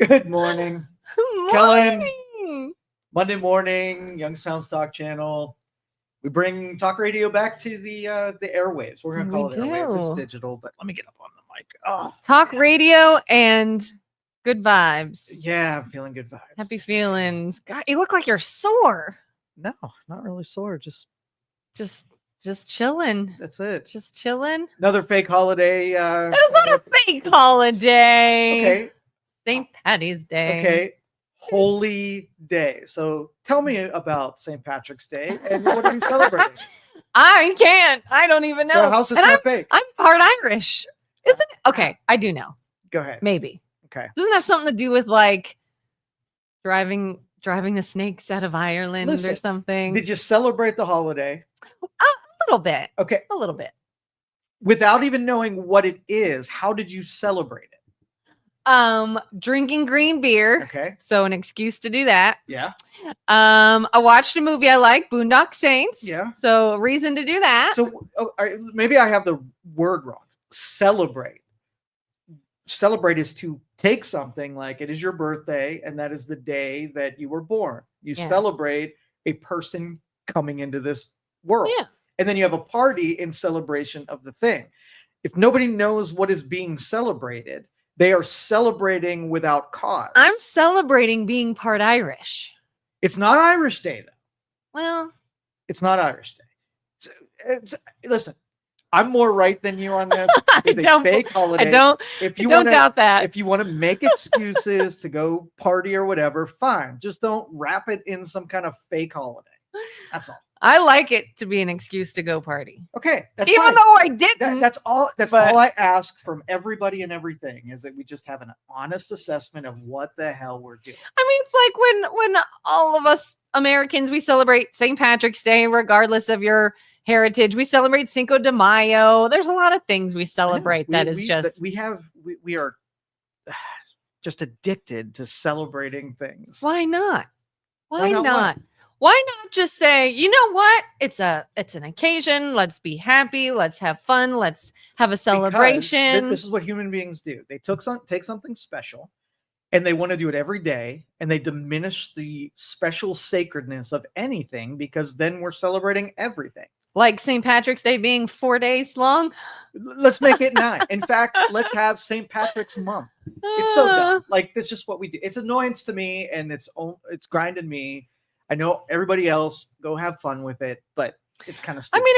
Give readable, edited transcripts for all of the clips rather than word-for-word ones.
Good morning. Good Kellen. morning. Monday morning, Youngstown Stock Channel. We bring talk radio back to the airwaves. We're going to call it airwaves. It's digital, but let me get up on the mic. Oh, Talk radio and good vibes. Yeah, I'm feeling good vibes. Happy feelings. God, you look like you're sore. No, not really sore. Just chilling. That's it. Just chilling. Another fake holiday. That is not a fake holiday. Okay. St. Patty's Day. Okay. Holy day. So tell me about St. Patrick's Day and what are you celebrating? I can't. I don't even know. So how's it not fake? I'm part Irish. Isn't it? Okay, I do know. Go ahead. Maybe. Okay. Doesn't have something to do with like driving the snakes out of Ireland or something. Did you celebrate the holiday? A little bit. Okay. A little bit. Without even knowing what it is, how did you celebrate it? Drinking green beer. Okay. So an excuse to do that. Yeah. I watched a movie I like, Boondock Saints. Yeah. So a reason to do that. So maybe I have the word wrong. Celebrate. Celebrate is to take something like it is your birthday and that is the day that you were born. You celebrate a person coming into this world. Yeah. And then you have a party in celebration of the thing. If nobody knows what is being celebrated, they are celebrating without cause. I'm celebrating being part Irish. It's not Irish Day, though. Well, it's not Irish Day. Listen, I'm more right than you on this. It's a fake holiday. I don't doubt that. If you want to make excuses to go party or whatever, fine. Just don't wrap it in some kind of fake holiday. That's all. I like it to be an excuse to go party. Okay. Even though I didn't. That's all I ask from everybody and everything is that we just have an honest assessment of what the hell we're doing. I mean, it's like when all of us Americans, we celebrate St. Patrick's Day, regardless of your heritage. We celebrate Cinco de Mayo. There's a lot of things we celebrate we are just addicted to celebrating things. Why not? Why not? Why not just say, you know what? It's an occasion. Let's be happy. Let's have fun. Let's have a celebration. This is what human beings do. They take something special and they want to do it every day, and they diminish the special sacredness of anything because then we're celebrating everything. Like St. Patrick's Day being 4 days long? Let's make it 9. In fact, let's have St. Patrick's month. It's so dumb. Like, that's just what we do. It's annoyance to me, and it's grinding me. I know everybody else, go have fun with it, but it's kind of stupid. I mean,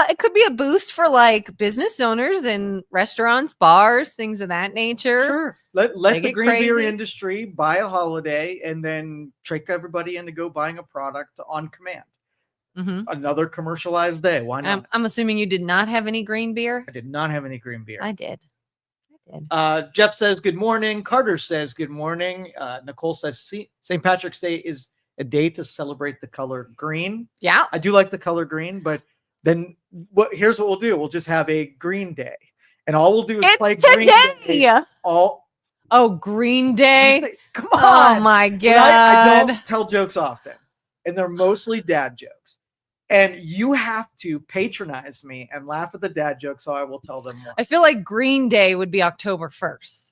it could be a boost for like business owners and restaurants, bars, things of that nature. Sure. Let the green beer industry buy a holiday and then trick everybody into go buying a product on command. Mm-hmm. Another commercialized day. Why not? I'm assuming you did not have any green beer. I did not have any green beer. I did. Jeff says good morning. Carter says good morning. Nicole says St. Patrick's Day is a day to celebrate the color green. Yeah. I do like the color green, but then here's what we'll do. We'll just have a green day. And all we'll do is play Green Day. Green Day. Come on. Oh my God. I don't tell jokes often. And they're mostly dad jokes. And you have to patronize me and laugh at the dad jokes, so I will tell them more. I feel like Green Day would be October 1st.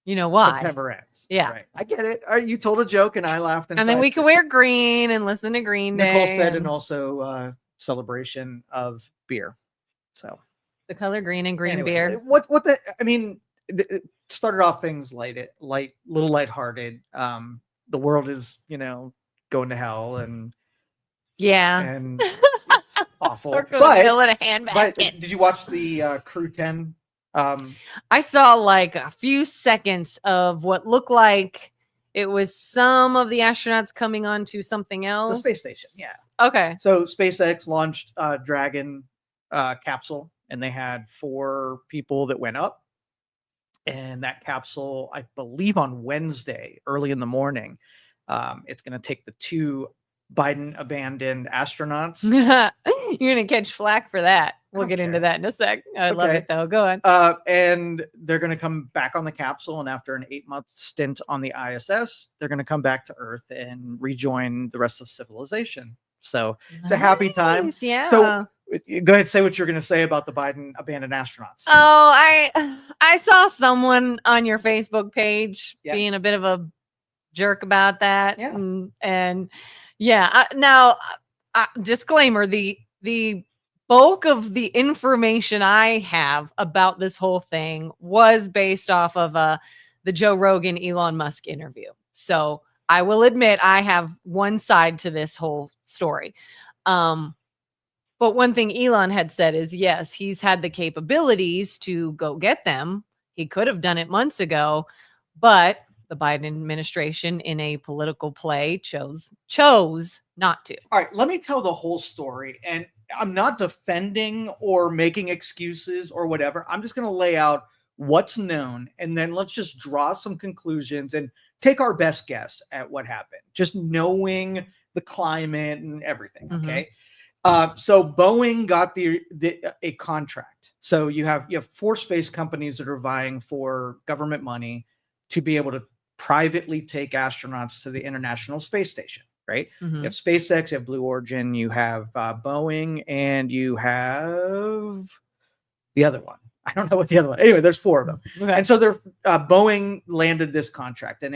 You know why? September ends. Yeah. Right. I get it. You told a joke and I laughed. And then we can wear green and listen to Green Day. Nicole said, and also celebration of beer. So the color green and green beer. It started off things little lighthearted. The world is, going to hell and and it's awful. But did you watch the Crew 10? I saw like a few seconds of what looked like it was some of the astronauts coming onto something else. The space station, yeah. Okay. So SpaceX launched a Dragon capsule, and they had 4 people that went up. And that capsule, I believe on Wednesday, early in the morning, it's going to take the 2 Biden abandoned astronauts. You're going to catch flack for that. We'll get into that in a sec. I love it though. Go on. And they're going to come back on the capsule. And after an 8-month stint on the ISS, they're going to come back to Earth and rejoin the rest of civilization. So it's a happy time. Yeah. So Go ahead, say what you're going to say about the Biden abandoned astronauts. Oh, I saw someone on your Facebook page Yeah. being a bit of a jerk about that. Yeah. And yeah, now disclaimer, the bulk of the information I have about this whole thing was based off of the Joe Rogan Elon Musk interview. So I will admit I have one side to this whole story. But one thing Elon had said is, yes, he's had the capabilities to go get them. He could have done it months ago, but the Biden administration, in a political play, chose not to. All right, let me tell the whole story. And I'm not defending or making excuses or whatever. I'm just going to lay out what's known, and then let's just draw some conclusions and take our best guess at what happened, just knowing the climate and everything. Okay. So Boeing got a contract. So you have 4 space companies that are vying for government money to be able to privately take astronauts to the International Space Station, right? You have SpaceX, you have Blue Origin, you have Boeing, and you have the other one. I don't know what the other one. Anyway, there's 4 of them. Okay. And so Boeing landed this contract, and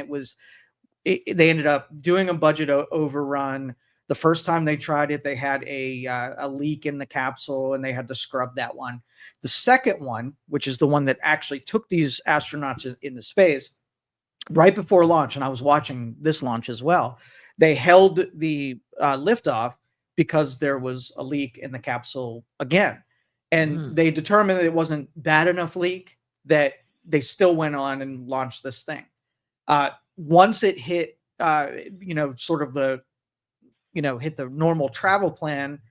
they ended up doing a budget overrun. The first time they tried it, they had a leak in the capsule, and they had to scrub that one. The second one, which is the one that actually took these astronauts into space, right before launch, and I was watching this launch as well, they held the liftoff because there was a leak in the capsule again. And they determined that it wasn't bad enough leak that they still went on and launched this thing. Once it hit, sort of hit the normal travel plan,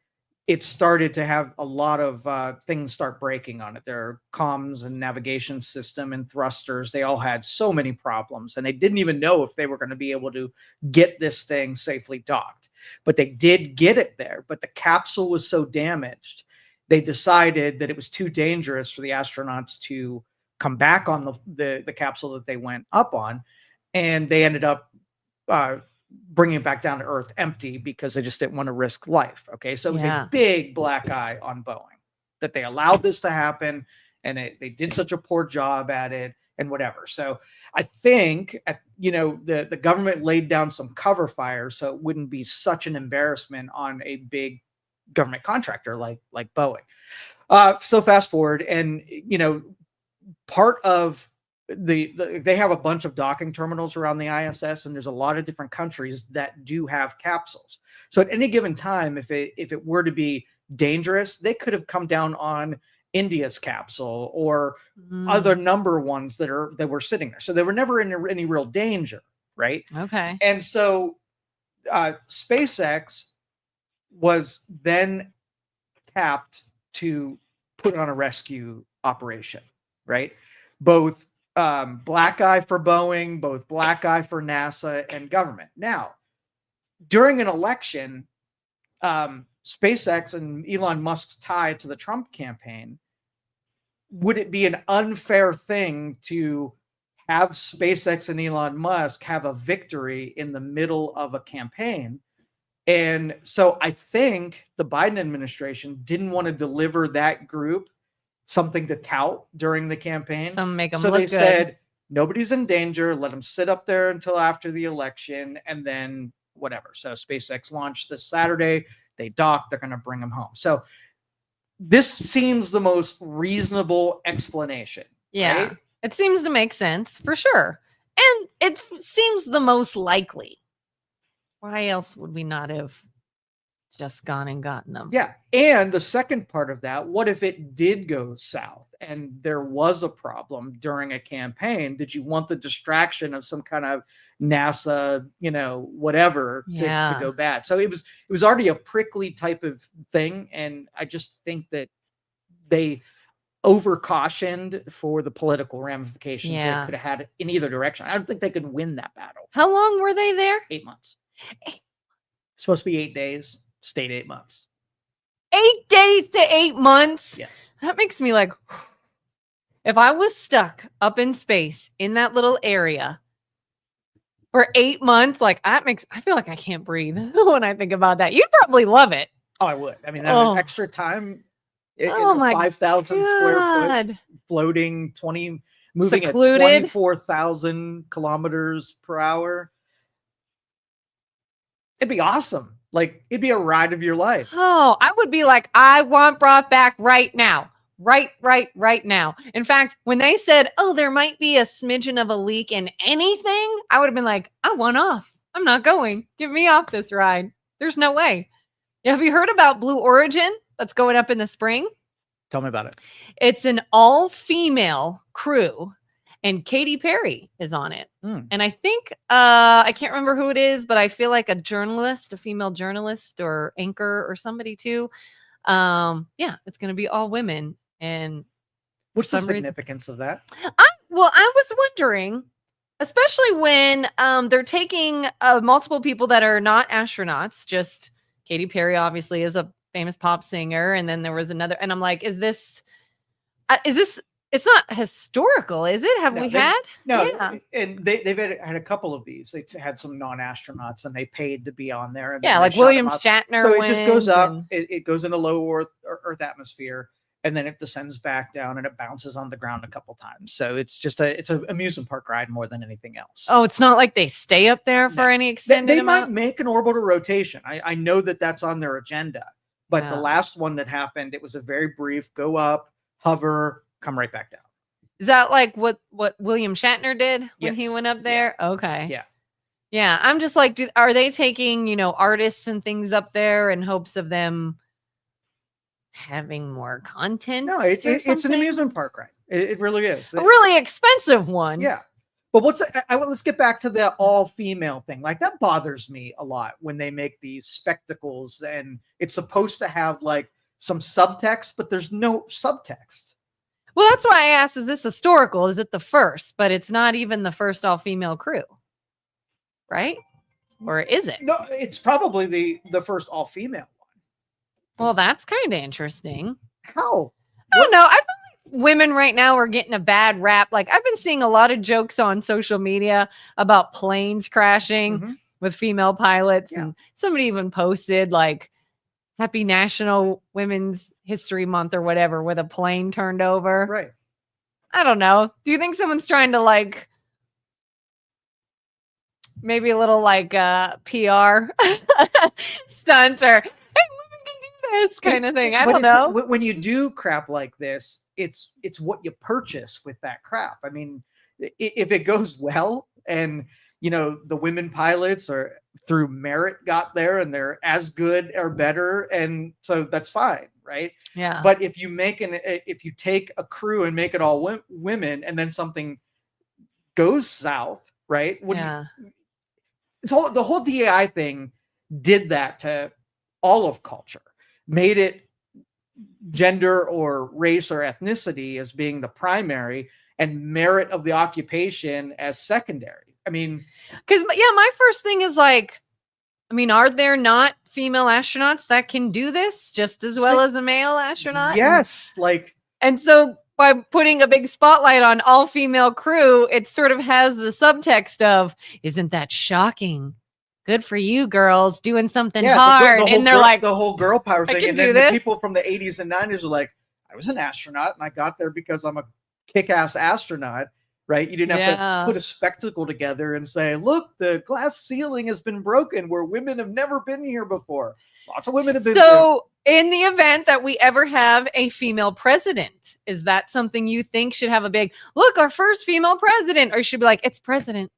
it started to have a lot of things start breaking on it. Their comms and navigation system and thrusters, they all had so many problems, and they didn't even know if they were going to be able to get this thing safely docked. But they did get it there. But the capsule was so damaged, they decided that it was too dangerous for the astronauts to come back on the capsule that they went up on, and they ended up bringing it back down to Earth empty because they just didn't want to risk life. Okay, so it was a big black eye on Boeing that they allowed this to happen, and they did such a poor job at it and whatever. So I think the government laid down some cover fire so it wouldn't be such an embarrassment on a big government contractor like Boeing. So fast forward, and part of they have a bunch of docking terminals around the ISS, and there's a lot of different countries that do have capsules. So at any given time, if it were to be dangerous, they could have come down on India's capsule or other number ones that were sitting there. So they were never in any real danger, right? Okay. And so SpaceX was then tapped to put on a rescue operation, right? Both black eye for Boeing, both black eye for NASA and government. Now, during an election, SpaceX and Elon Musk's tie to the Trump campaign, would it be an unfair thing to have SpaceX and Elon Musk have a victory in the middle of a campaign? And so I think the Biden administration didn't want to deliver that group something to tout during the campaign. Some make them so look they good. Said, nobody's in danger. Let them sit up there until after the election, and then whatever. So SpaceX launched this Saturday. They docked. They're going to bring them home. So this seems the most reasonable explanation. Yeah, right? It seems to make sense for sure. And it seems the most likely. Why else would we not have just gone and gotten them? Yeah. And the second part of that, what if it did go south and there was a problem during a campaign? Did you want the distraction of some kind of NASA, whatever to go bad? So it was already a prickly type of thing. And I just think that they over-cautioned for the political ramifications they could have had in either direction. I don't think they could win that battle. How long were they there? 8 months. Supposed to be 8 days. Stayed 8 months. 8 days to 8 months? Yes. That makes me like, if I was stuck up in space in that little area for 8 months, I feel like I can't breathe when I think about that. You'd probably love it. Oh, I would. I mean, Oh. extra time in Oh a my 5,000 square foot God. floating moving at Secluded. 24,000 kilometers per hour. It'd be awesome. Like, it'd be a ride of your life. Oh, I would be like, I want brought back right now. Right now. In fact, when they said, oh, there might be a smidgen of a leak in anything, I would have been like, I want off. I'm not going. Get me off this ride. There's no way. Have you heard about Blue Origin that's going up in the spring? Tell me about it. It's an all-female crew, and Katy Perry is on it. And I think I can't remember who it is, but I feel like a female journalist or anchor or somebody too. Yeah, it's going to be all women. And what's the significance of that? I was wondering, especially when they're taking multiple people that are not astronauts. Just Katy Perry obviously is a famous pop singer, and then there was another. And I'm like, is this? It's not historical, is it? Have we had? No, yeah. And they've had a couple of these. They had some non-astronauts, and they paid to be on there. And yeah, like William Shatner. So it just goes up. It goes into low Earth atmosphere, and then it descends back down, and it bounces on the ground a couple times. So it's an amusement park ride more than anything else. Oh, it's not like they stay up there for any extended They amount? might make an orbital rotation. I know that's on their agenda. But the last one that happened, it was a very brief go up, hover, come right back down. Is that like what William Shatner did when he went up there? Yeah. Okay. Yeah. I'm just like, are they taking, artists and things up there in hopes of them having more content? No, it's an amusement park ride. It really is. A really expensive one. Yeah. But let's get back to the all-female thing. Like, that bothers me a lot when they make these spectacles and it's supposed to have like some subtext, but there's no subtext. Well, that's why I asked, is this historical? Is it the first? But it's not even the first all-female crew, right? Or is it? No, it's probably the first all-female one. Well, that's kind of interesting. How? I don't know. I feel like women right now are getting a bad rap. Like, I've been seeing a lot of jokes on social media about planes crashing with female pilots. Yeah. And somebody even posted like, Happy National Women's History Month or whatever with a plane turned over. Right. I don't know. Do you think someone's trying to like maybe a little like PR stunt or hey, women can do this kind of thing? I don't know. When you do crap like this, it's what you purchase with that crap. I mean, if it goes well and the women pilots are through merit got there and they're as good or better, and so that's fine, right? Yeah. But if you take a crew and make it all women, and then something goes south, right? The whole DEI thing did that to all of culture, made it gender or race or ethnicity as being the primary and merit of the occupation as secondary. I mean, because my first thing is like, I mean, are there not female astronauts that can do this just as well as a male astronaut? Yes, and so by putting a big spotlight on all female crew, it sort of has the subtext of, isn't that shocking? Good for you, girls, doing something hard. And they're like, the whole girl power thing. And then the people from the 80s and 90s are like, I was an astronaut and I got there because I'm a kick-ass astronaut. Right? You didn't have to put a spectacle together and say, look, the glass ceiling has been broken where women have never been here before. Lots of women have been So in the event that we ever have a female president, is that something you think should have a big, look, our first female president, or should be like, it's president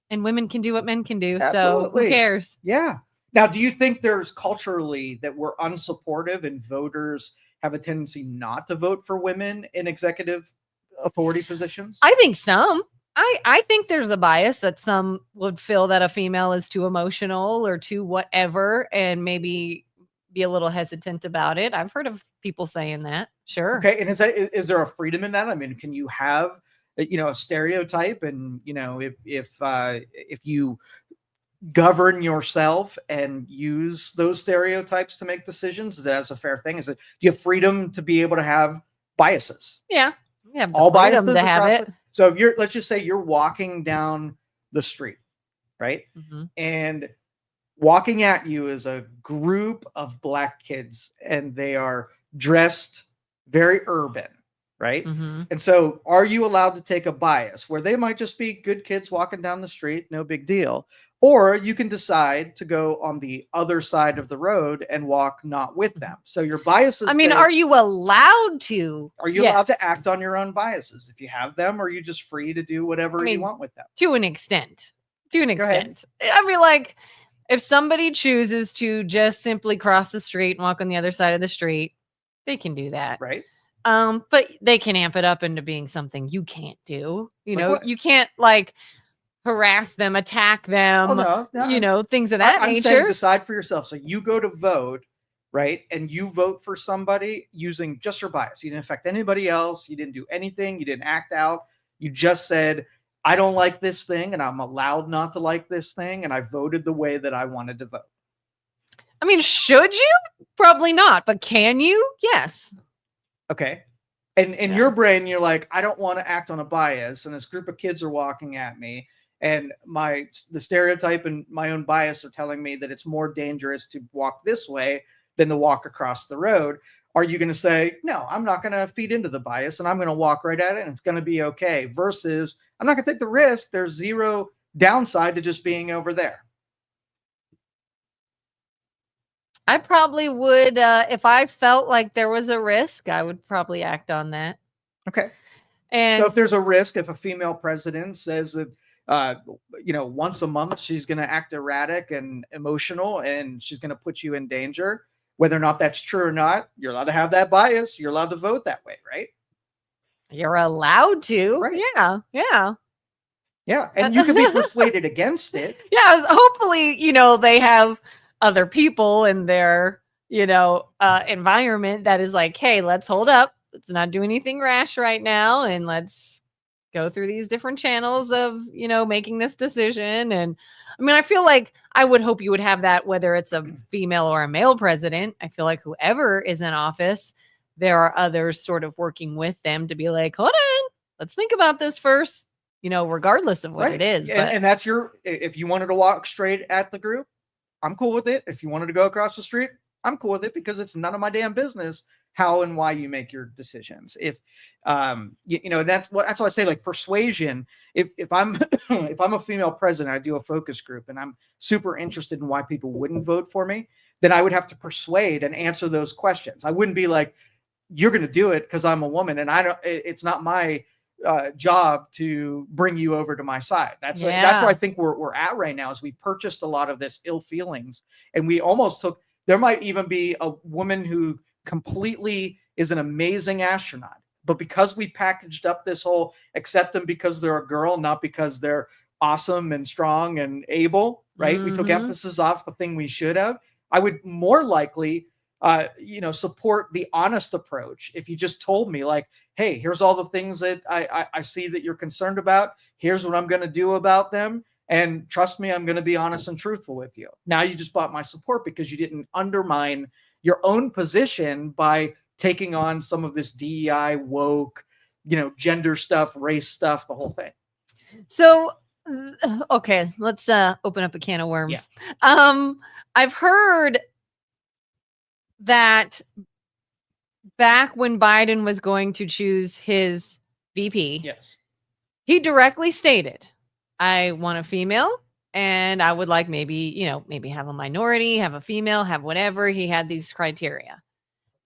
and women can do what men can do. Absolutely. So who cares? Yeah. Now, do you think there's culturally that we're unsupportive and voters have a tendency not to vote for women in executive authority positions? I think some. I think there's a bias that some would feel that a female is too emotional or too whatever and maybe be a little hesitant about it. I've heard of people saying that. Sure. Okay. And is there a freedom in that? I mean, can you have a stereotype, and if you govern yourself and use those stereotypes to make decisions, is that a fair thing? Do you have freedom to be able to have biases? Yeah. Yeah, all biases to have it. So if let's just say you're walking down the street, right? And walking at you is a group of black kids, and they are dressed very urban, right? Mm-hmm. And so, are you allowed to take a bias where they might just be good kids walking down the street, no big deal? Or you can decide to go on the other side of the road and walk not with them. So your biases. I mean, are you allowed to? Are you allowed to act on your own biases if you have them, or are you just free to do whatever you want with them? To an extent. To an extent. I mean, like, if somebody chooses to just simply cross the street and walk on the other side of the street, they can do that. Right. But they can amp it up into being something you can't do. You Like know, what? you can't like harass them, attack them, you know, things of that I'm nature. saying decide for yourself. So you go to vote, right? And you vote for somebody using just your bias. You didn't affect anybody else. You didn't do anything. You didn't act out. You just said, I don't like this thing, and I'm allowed not to like this thing, and I voted the way that I wanted to vote. I mean, should you? Probably not. But can you? Yes. Okay. And in your brain, you're like, I don't want to act on a bias, and this group of kids are walking at me, and the stereotype and my own bias are telling me that it's more dangerous to walk this way than to walk across the road. Are you going to say, no, I'm not going to feed into the bias, and I'm going to walk right at it, and it's going to be okay, versus I'm not going to take the risk. There's zero downside to just being over there. I probably would, if I felt like there was a risk, I would probably act on that. Okay. And so if there's a risk, if a female president says that, once a month she's going to act erratic and emotional, and she's going to put you in danger, whether or not that's true or not, you're allowed to have that bias. You're allowed to vote that way, right? You're allowed to. Right. Yeah. Yeah. Yeah. And you can be persuaded against it. Yeah. Hopefully, they have other people in their, environment that is like, hey, let's hold up. Let's not do anything rash right now. And let's go through these different channels of, making this decision. And I mean, I feel like I would hope you would have that, whether it's a female or a male president. I feel like whoever is in office, there are others sort of working with them to be like, hold on, let's think about this first, regardless of what it is. And that's if you wanted to walk straight at the group, I'm cool with it. If you wanted to go across the street, I'm cool with it, because it's none of my damn business how and why you make your decisions. If that's why I say, like, persuasion. If I'm if I'm a female president, I do a focus group, and I'm super interested in why people wouldn't vote for me, then I would have to persuade and answer those questions. I wouldn't be like, you're going to do it because I'm a woman, and it's not my job to bring you over to my side. That's where I think we're at right now, is we purchased a lot of this ill feelings, and we almost there might even be a woman who completely is an amazing astronaut, but because we packaged up this whole accept them because they're a girl, not because they're awesome and strong and able, right? Mm-hmm. We took emphasis off the thing we should have. I would more likely support the honest approach if you just told me, like, hey, here's all the things that I see that you're concerned about. Here's what I'm going to do about them. And trust me, I'm going to be honest and truthful with you. Now you just bought my support because you didn't undermine your own position by taking on some of this DEI, woke, gender stuff, race stuff, the whole thing. So, okay, let's open up a can of worms. Yeah. I've heard that back when Biden was going to choose his VP, yes, he directly stated, I want a female, and I would like maybe have a minority, have a female, have whatever. He had these criteria.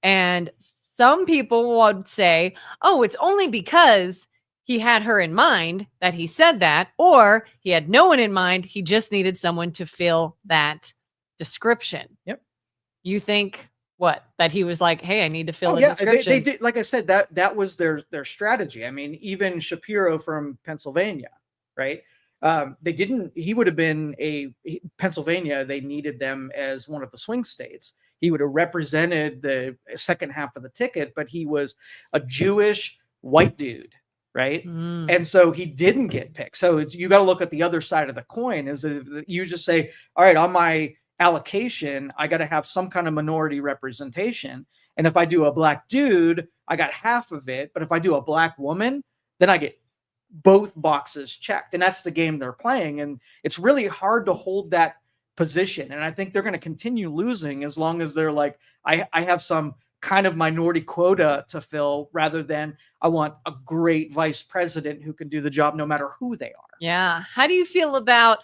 And some people would say, oh, it's only because he had her in mind that he said that, or he had no one in mind. He just needed someone to fill that description. Yep. You think what? That he was like, hey, I need to fill a description. They did, like I said, that was their strategy. I mean, even Shapiro from Pennsylvania, right? He would have been Pennsylvania. They needed them as one of the swing states. He would have represented the second half of the ticket, but he was a Jewish white dude, right? Mm. And so he didn't get picked. So you got to look at the other side of the coin. Is that you just say, all right, on my allocation, I got to have some kind of minority representation. And if I do a black dude, I got half of it. But if I do a black woman, then I get both boxes checked. And that's the game they're playing. And it's really hard to hold that position. And I think they're going to continue losing as long as they're like, I have some kind of minority quota to fill, rather than I want a great vice president who can do the job no matter who they are. Yeah. How do you feel about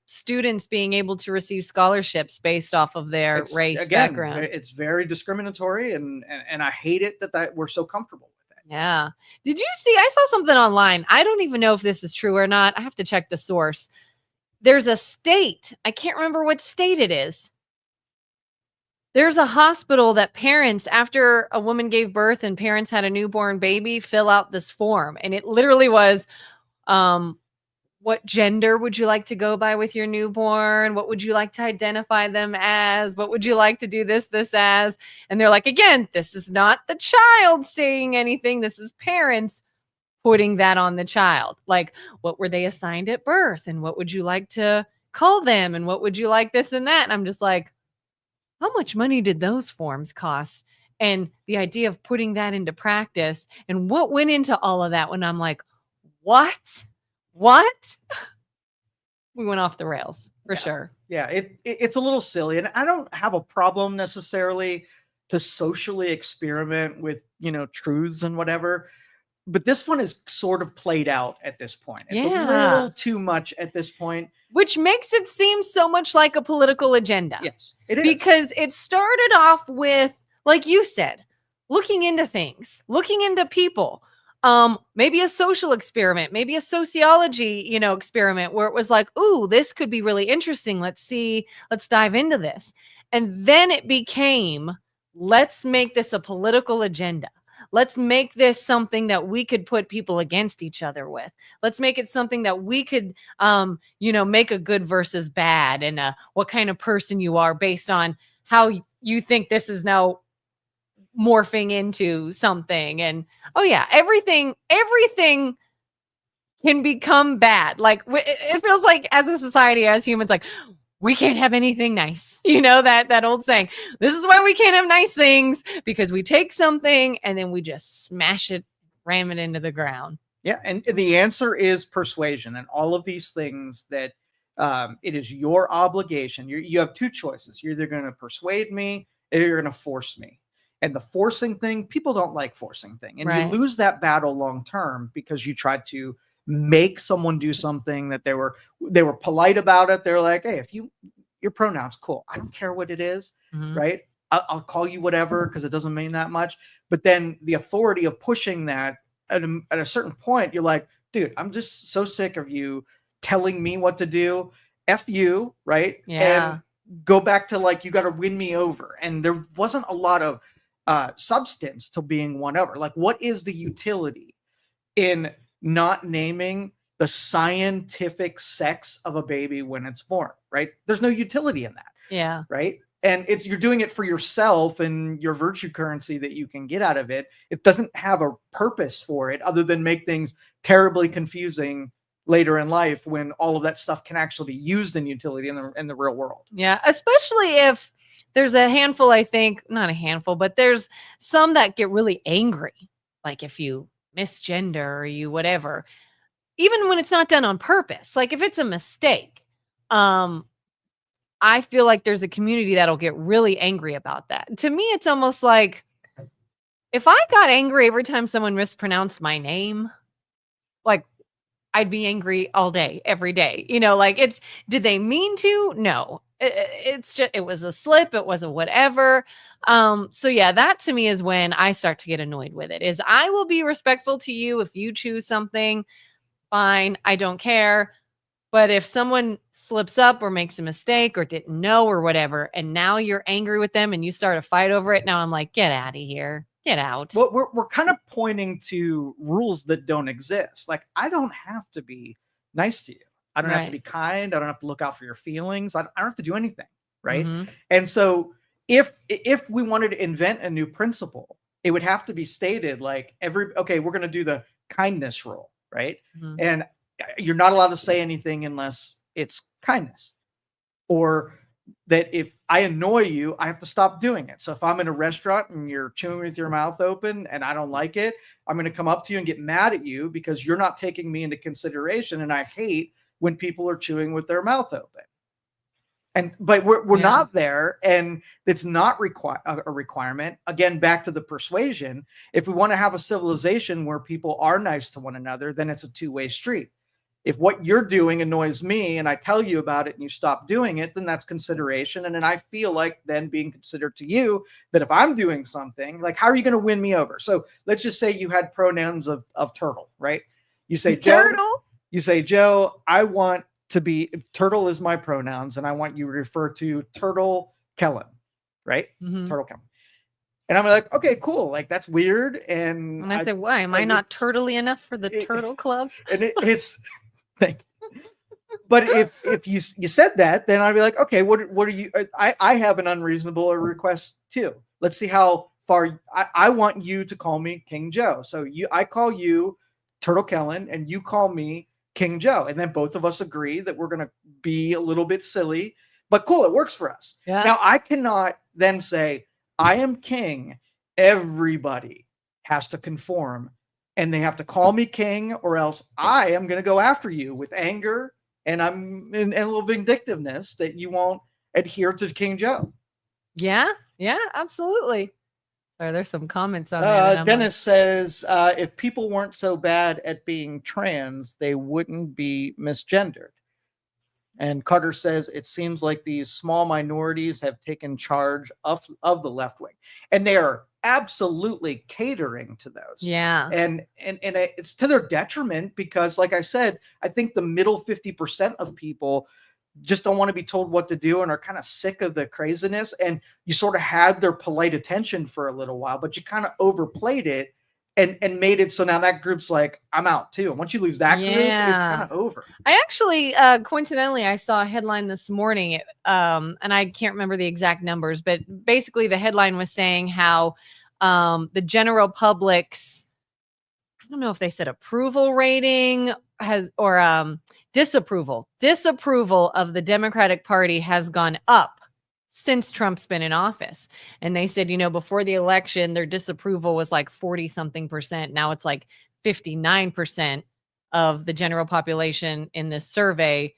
students being able to receive scholarships based off of their race background? It's very discriminatory, and I hate it that we're so comfortable with it. Yeah. Did you see? I saw something online. I don't even know if this is true or not. I have to check the source. There's a state. I can't remember what state it is. There's a hospital that parents, after a woman gave birth and parents had a newborn baby, fill out this form. And it literally was, what gender would you like to go by with your newborn? What would you like to identify them as? What would you like to do this as? And they're like, again, this is not the child saying anything. This is parents putting that on the child. Like, what were they assigned at birth? And what would you like to call them? And what would you like this and that? And I'm just like, how much money did those forms cost? And the idea of putting that into practice and what went into all of that, when I'm like, what? We went off the rails for sure. Yeah, it's a little silly. And I don't have a problem necessarily to socially experiment with, truths and whatever. But this one is sort of played out at this point. It's a little too much at this point. Which makes it seem so much like a political agenda. Yes, it is. Because it started off with, like you said, looking into things, looking into people. Maybe a social experiment, maybe a sociology, experiment where it was like, ooh, this could be really interesting. Let's dive into this. And then it became, let's make this a political agenda. Let's make this something that we could put people against each other with. Let's make it something that we could, make a good versus bad, and what kind of person you are based on how you think this is now morphing into something. And everything can become bad. Like, it feels like as a society, as humans, like, we can't have anything nice. That old saying, this is why we can't have nice things, because we take something and then we just smash it, ram it into the ground. Yeah. And the answer is persuasion, and all of these things that it is your obligation. You have two choices. You're either going to persuade me or you're going to force me. And the forcing thing, people don't like forcing thing. And you lose that battle long term because you tried to make someone do something that they were polite about it. They're like, hey, if your pronouns, cool. I don't care what it is, right? I'll call you whatever because it doesn't mean that much. But then the authority of pushing that at a certain point, you're like, dude, I'm just so sick of you telling me what to do. F you, right? Yeah. And go back to like, you got to win me over. And there wasn't a lot of substance to being won over. Like, what is the utility in not naming the scientific sex of a baby when it's born, right? There's no utility in that. Yeah. Right. And you're doing it for yourself and your virtue currency that you can get out of it. It doesn't have a purpose for it other than make things terribly confusing later in life, when all of that stuff can actually be used in utility in the real world. Yeah. Especially if there's a handful, I think, not a handful, but there's some that get really angry. Like if you misgender or you whatever, even when it's not done on purpose, like if it's a mistake, I feel like there's a community that'll get really angry about that. To me, it's almost like if I got angry every time someone mispronounced my name, like I'd be angry all day, every day. Did they mean to? No. It's just, it was a slip. It was a whatever. So yeah, that to me is when I start to get annoyed with it. Is I will be respectful to you if you choose something, fine. I don't care. But if someone slips up or makes a mistake or didn't know or whatever, and now you're angry with them and you start a fight over it, now I'm like, get out of here. Get out. Well, we're kind of pointing to rules that don't exist. Like, I don't have to be nice to you. I don't have to be kind. I don't have to look out for your feelings. I don't have to do anything. Right. And so if we wanted to invent a new principle, it would have to be stated like we're going to do the kindness rule. Right. And you're not allowed to say anything unless it's kindness, or that if I annoy you, I have to stop doing it. So if I'm in a restaurant and you're chewing with your mouth open and I don't like it, I'm going to come up to you and get mad at you because you're not taking me into consideration. And I hate when people are chewing with their mouth open. But we're Yeah. not there, and it's not a requirement. Again, back to the persuasion. If we want to have a civilization where people are nice to one another, then it's a two-way street. If what you're doing annoys me and I tell you about it and you stop doing it, then that's consideration. And then I feel like then being considered to you that if I'm doing something, like, how are you going to win me over? So let's just say you had pronouns of turtle, right? You say, Turtle. Joe, I want to be, turtle is my pronouns, and I want you to refer to Turtle Kellen, right? Mhm. Turtle Kellen. And I'm like, okay, cool. Like, that's weird. And I said, why? Am I not turtly enough for the turtle club? And it's but if you said that, then I'd be like, okay, what are you? I have an unreasonable request too. Let's see how far I want you to call me King Joe. So I call you Turtle Kellen, and you call me King Joe, and then both of us agree that we're gonna be a little bit silly, but cool, it works for us. Yeah. Now I cannot then say I am king. Everybody has to conform, and they have to call me king, or else I am going to go after you with anger and I'm in a little vindictiveness that you won't adhere to King Joe. Yeah, absolutely. There's some comments on there. Dennis says, if people weren't so bad at being trans, they wouldn't be misgendered. And Cutter says, it seems like these small minorities have taken charge of the left wing, and they are absolutely catering to those. Yeah. And it's to their detriment, because like I said, I think the middle 50% of people just don't want to be told what to do and are kind of sick of the craziness. And you sort of had their polite attention for a little while, but you kind of overplayed it and made it so now that group's like, I'm out too. And once you lose that group, it's kind of over. I actually, coincidentally, I saw a headline this morning, and I can't remember the exact numbers, but basically the headline was saying how the general public's, I don't know if they said approval rating has, or disapproval of the Democratic Party has gone up since Trump's been in office. And they said, before the election, their disapproval was like 40 something percent. Now it's like 59% of the general population in this survey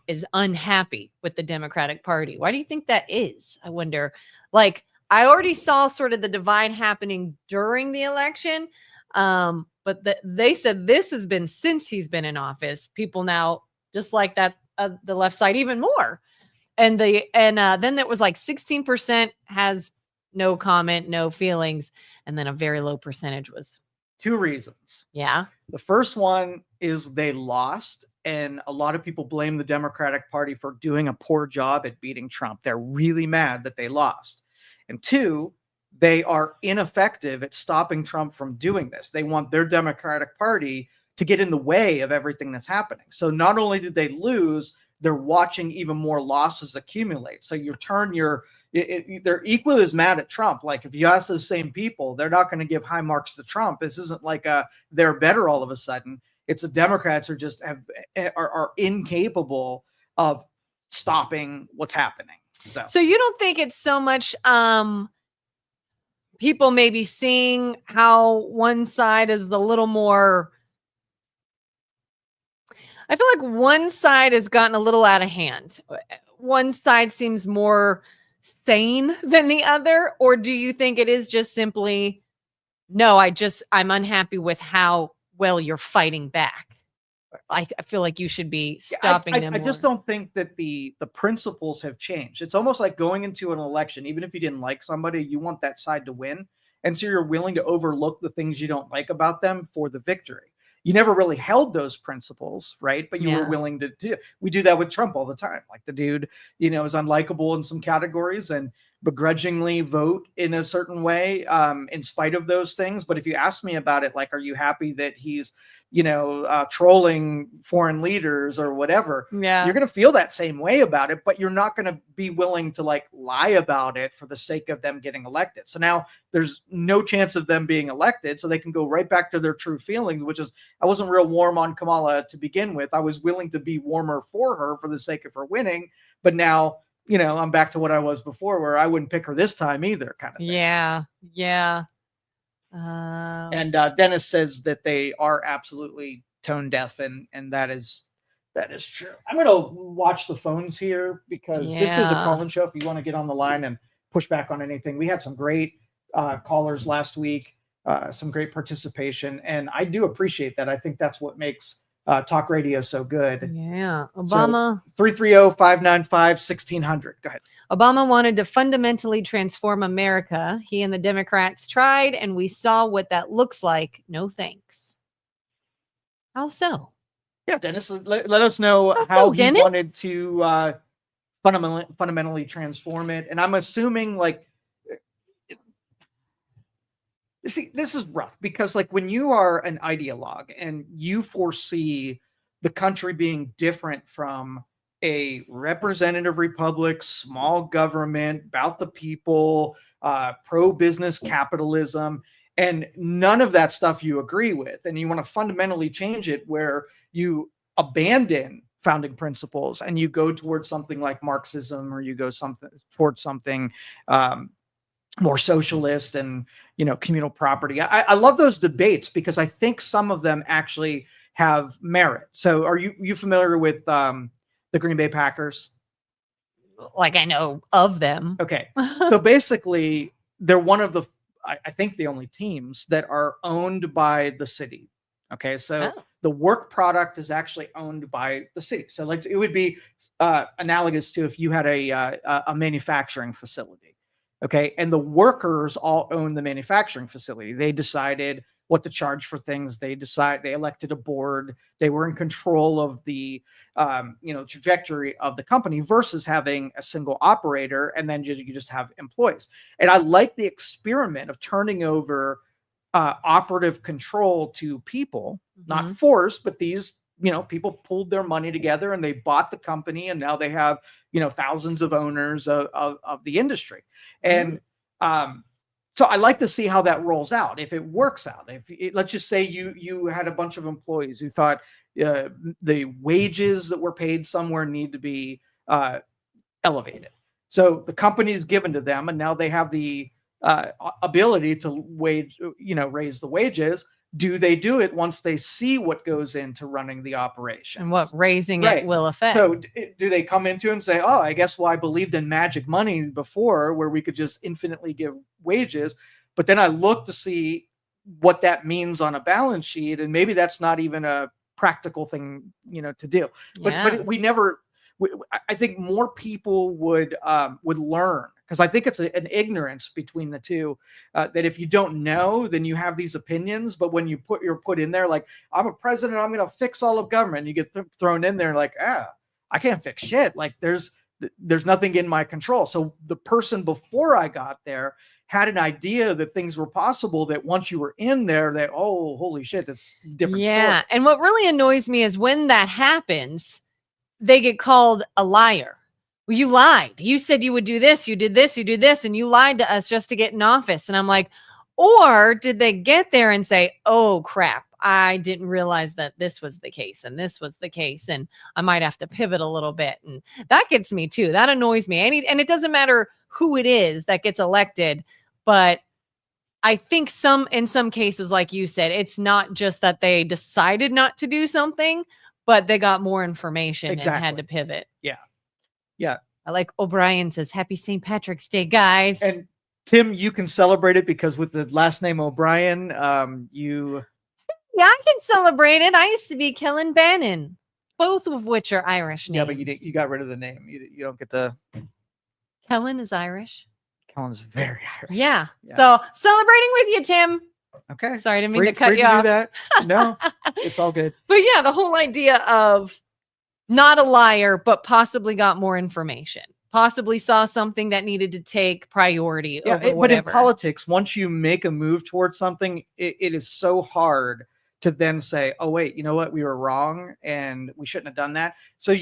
is unhappy with the Democratic Party. Why do you think that is? I wonder. Like, I already saw sort of the divide happening during the election. But they said this has been since he's been in office. People now just like that, the left side even more. And then it was like 16% has no comment, no feelings. And then a very low percentage was. Two reasons. Yeah. The first one is they lost, and a lot of people blame the Democratic Party for doing a poor job at beating Trump. They're really mad that they lost. And two, they are ineffective at stopping Trump from doing this. They want their Democratic Party to get in the way of everything that's happening. So not only did they lose, they're watching even more losses accumulate. So they're equally as mad at Trump. Like, if you ask those same people, they're not going to give high marks to Trump. This isn't like they're better all of a sudden. It's the Democrats are incapable of stopping what's happening. So you don't think it's so much people maybe seeing how one side is the little more. I feel like one side has gotten a little out of hand. One side seems more sane than the other, or do you think it is just simply, no, I'm unhappy with how well you're fighting back? I feel like you should be stopping them. I just don't think that the principles have changed. It's almost like going into an election, even if you didn't like somebody, you want that side to win. And so you're willing to overlook the things you don't like about them for the victory. You never really held those principles, right? But you were willing to do. We do that with Trump all the time. Like, the dude, is unlikable in some categories and begrudgingly vote in a certain way in spite of those things. But if you ask me about it, like, are you happy that he's trolling foreign leaders or whatever, you're going to feel that same way about it, but you're not going to be willing to lie about it for the sake of them getting elected. So now there's no chance of them being elected. So they can go right back to their true feelings, which is, I wasn't real warm on Kamala to begin with. I was willing to be warmer for her for the sake of her winning. But now, I'm back to what I was before, where I wouldn't pick her this time either, kind of thing. Yeah. And Dennis says that they are absolutely tone deaf, and that is That is true. I'm going to watch the phones here because this is a Yeah. call-in show. If you want to get on the line and push back on anything, we had some great callers last week, some great participation, and I do appreciate that. I think that's what makes talk radio so good. Yeah. So Obama 330-595-1600. Go ahead. Obama wanted to fundamentally transform America. He and the Democrats tried, and we saw what that looks like. No thanks. How so? Yeah, Dennis, let us know Oh, how he Dennis? wanted to fundamentally transform it. And I'm assuming, like, see, this is rough because, like, when you are an ideologue and you foresee the country being different from a representative republic, small government, about the people, pro-business capitalism, and none of that stuff you agree with, and you want to fundamentally change it where you abandon founding principles and you go towards something like Marxism, or you go towards something more socialist and communal property. I love those debates because I think some of them actually have merit. So are you familiar with the Green Bay Packers? Like, I know of them. Okay. So basically they're one of the, I think, the only teams that are owned by the city. Okay. So the work product is actually owned by the city. So, like, it would be analogous to if you had a manufacturing facility. Okay. And the workers all own the manufacturing facility. They decided what to charge for things. They elected a board. They were in control of the trajectory of the company versus having a single operator, and then you just have employees. And I like the experiment of turning over operative control to people, not forced, but these people pulled their money together and they bought the company, and now they have thousands of owners of the industry. And so I like to see how that rolls out. If it works out, let's just say you had a bunch of employees who thought the wages that were paid somewhere need to be elevated. So the company is given to them, and now they have the ability to raise the wages. Do they do it once they see what goes into running the operation and what raising it will affect? So do they come into and say, oh, I guess, well, I believed in magic money before where we could just infinitely give wages, but then I look to see what that means on a balance sheet, and maybe that's not even a practical thing to do. But we never, I think more people would learn, because I think it's an ignorance between the two, that if you don't know, then you have these opinions. But when you're put in there, like, I'm a president, I'm going to fix all of government, you get thrown in there like, I can't fix shit. Like, there's nothing in my control. So the person before I got there had an idea that things were possible, that once you were in there, that, oh, holy shit, that's a different story. And what really annoys me is when that happens, they get called a liar. Well, you lied. You said you would do this, you did this, you did this, and you lied to us just to get in office. And I'm like, or did they get there and say, oh, crap, I didn't realize that this was the case and this was the case, and I might have to pivot a little bit. And that gets me too. That annoys me. And it doesn't matter who it is that gets elected, but I think in some cases, like you said, it's not just that they decided not to do something, but they got more information and had to pivot. Yeah. I like O'Brien says, happy St. Patrick's Day, guys. And Tim, you can celebrate it because with the last name O'Brien, you... Yeah, I can celebrate it. I used to be Kellen Bannon, both of which are Irish names. Yeah, but you got rid of the name. You don't get to... Kellen is Irish. Kellen's very Irish. Yeah. So celebrating with you, Tim. Okay. Sorry, I didn't mean to cut you off. Do that. No, it's all good. But yeah, the whole idea of not a liar, but possibly got more information, possibly saw something that needed to take priority over whatever. But in politics, once you make a move towards something, it is so hard to then say, oh, wait, you know what? We were wrong and we shouldn't have done that. So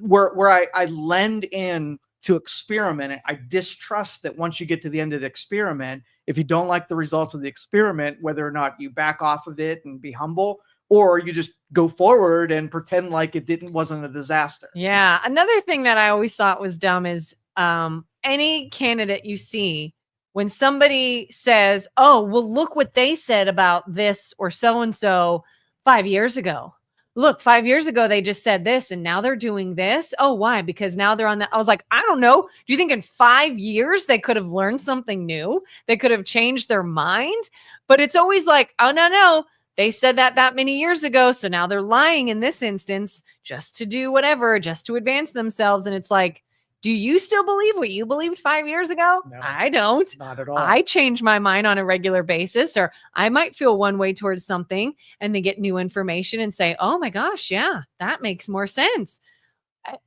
where I lend in to experiment, I distrust that once you get to the end of the experiment, if you don't like the results of the experiment, whether or not you back off of it and be humble, or you just go forward and pretend like it wasn't a disaster. Yeah. Another thing that I always thought was dumb is any candidate you see, when somebody says, oh, well, look what they said about this or so-and-so 5 years ago. look, 5 years ago, they just said this and now they're doing this. Oh, why? Because now they're on that. I was like, I don't know. Do you think in 5 years they could have learned something new? They could have changed their mind? But it's always like, oh, no. They said that many years ago. So now they're lying in this instance just to do whatever, just to advance themselves. And it's like, do you still believe what you believed 5 years ago? No, I don't. not at all. I change my mind on a regular basis, or I might feel one way towards something and they get new information and say, oh my gosh, yeah, that makes more sense.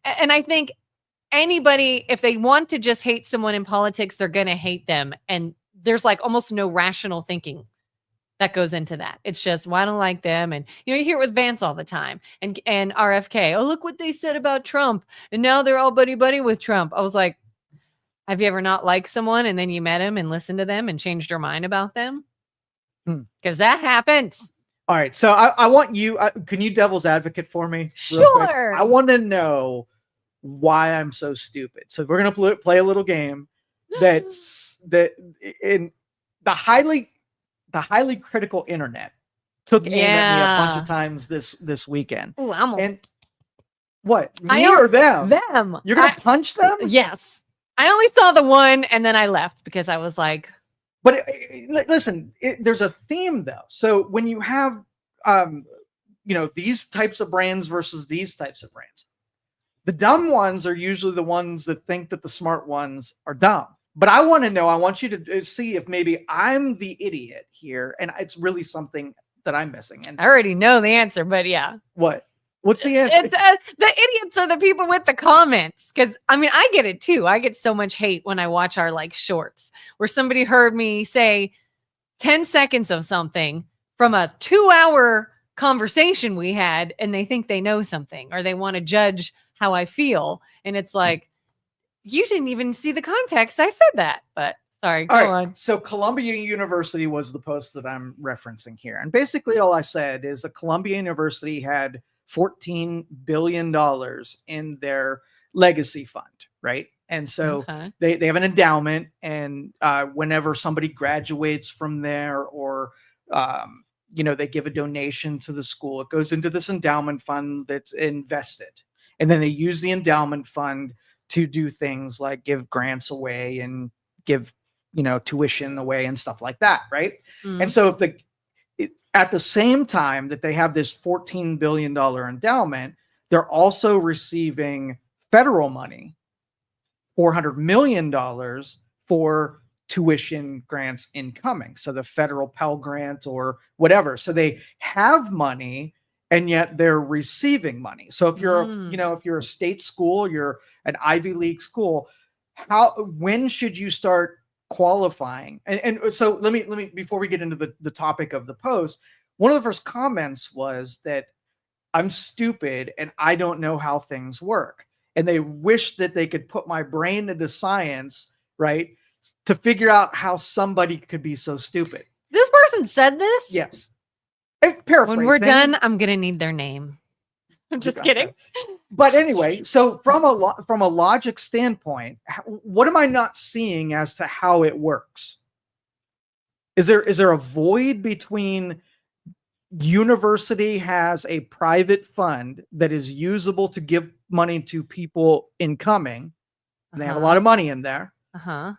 And I think anybody, if they want to just hate someone in politics, they're going to hate them. And there's like almost no rational thinking that goes into that. It's just, well, I don't like them. And, you know, you hear it with Vance all the time and RFK. Oh, look what they said about Trump. And now they're all buddy with Trump. I was like, have you ever not liked someone and then you met him and listened to them and changed your mind about them? Because that happens. All right. So I want you, can you devil's advocate for me? real quick? Sure. I want to know why I'm so stupid. So we're going to play a little game that in the highly critical internet took aim at me a bunch of times this weekend. Ooh, and what? Me or them? Them. You're going to punch them? Yes. I only saw the one and then I left because I was like, but listen, there's a theme though. So when you have, these types of brands versus these types of brands, the dumb ones are usually the ones that think that the smart ones are dumb. But I want to know, I want you to see if maybe I'm the idiot here and it's really something that I'm missing. And I already know the answer, but yeah. What's the answer? The idiots are the people with the comments. Because, I mean, I get it too. I get so much hate when I watch our like shorts where somebody heard me say 10 seconds of something from a 2-hour conversation we had and they think they know something or they want to judge how I feel. And it's like, you didn't even see the context. I said that, but sorry, go on. So Columbia University was the post that I'm referencing here. And basically all I said is that Columbia University had $14 billion in their legacy fund, right? And so they have an endowment, and whenever somebody graduates from there or, they give a donation to the school, it goes into this endowment fund that's invested. And then they use the endowment fund to do things like give grants away and give, tuition away and stuff like that, right? And so at the same time that they have this $14 billion endowment, they're also receiving federal money, $400 million for tuition grants incoming. So the federal Pell Grant or whatever. So they have money and yet they're receiving money. So if you're, if you're a state school, you're an Ivy League school, when should you start qualifying? And so let me before we get into the topic of the post, one of the first comments was that I'm stupid and I don't know how things work. And they wish that they could put my brain into science, right, to figure out how somebody could be so stupid. This person said this? Yes. Paraphrasing. When we're done, I'm gonna need their name. I'm just kidding. But anyway, so from a logic standpoint, what am I not seeing as to how it works? Is there a void between university has a private fund that is usable to give money to people incoming, and they have a lot of money in there, and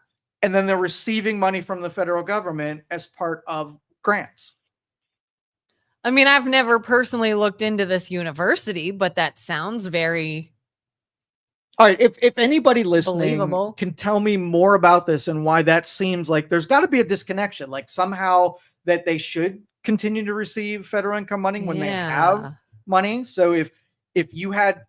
then they're receiving money from the federal government as part of grants? I mean, I've never personally looked into this university, but that sounds very. All right. If anybody listening can tell me more about this and why that seems like there's got to be a disconnection, like somehow that they should continue to receive federal income money when they have money. So if you had,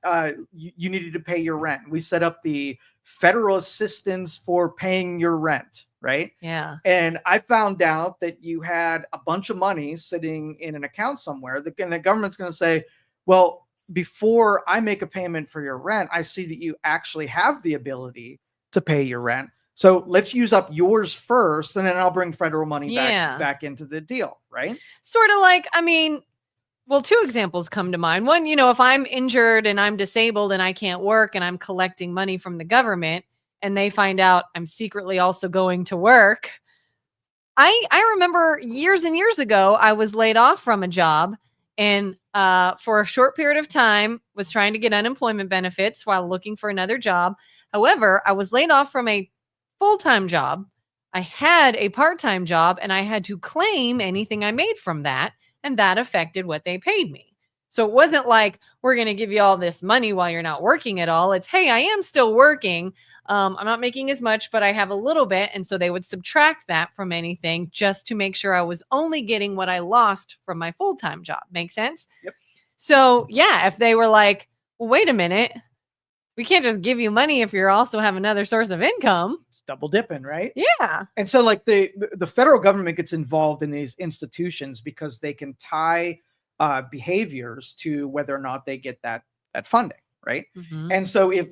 you needed to pay your rent, we set up the federal assistance for paying your rent. Right. Yeah. And I found out that you had a bunch of money sitting in an account somewhere. The government's going to say, well, before I make a payment for your rent, I see that you actually have the ability to pay your rent. So let's use up yours first, and then I'll bring federal money back into the deal. Right. Sort of like, I mean, well, two examples come to mind. One, if I'm injured and I'm disabled and I can't work and I'm collecting money from the government, and they find out I'm secretly also going to work. I remember years and years ago, I was laid off from a job and for a short period of time was trying to get unemployment benefits while looking for another job. However, I was laid off from a full-time job. I had a part-time job, and I had to claim anything I made from that, and that affected what they paid me. So it wasn't like, we're going to give you all this money while you're not working at all. It's, hey, I am still working. I'm not making as much, but I have a little bit. And so they would subtract that from anything just to make sure I was only getting what I lost from my full-time job. Make sense? Yep. So yeah, if they were like, well, wait a minute, we can't just give you money if you also have another source of income. It's double dipping, right? Yeah. And so like the federal government gets involved in these institutions because they can tie behaviors to whether or not they get that funding, right? Mhm. And so if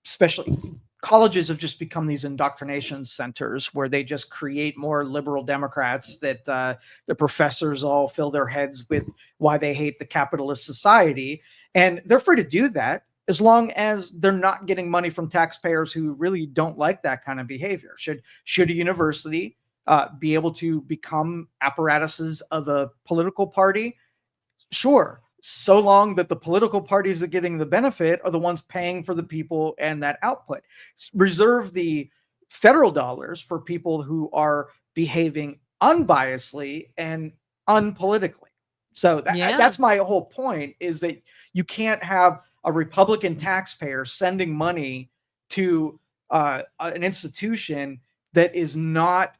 especially colleges have just become these indoctrination centers where they just create more liberal Democrats that the professors all fill their heads with why they hate the capitalist society, and they're free to do that as long as they're not getting money from taxpayers who really don't like that kind of behavior. Should a university be able to become apparatuses of a political party? Sure, so long that the political parties that are getting the benefit are the ones paying for the people and that output. Reserve the federal dollars for people who are behaving unbiasedly and unpolitically. So that's my whole point, is that you can't have a Republican taxpayer sending money to an institution that is not,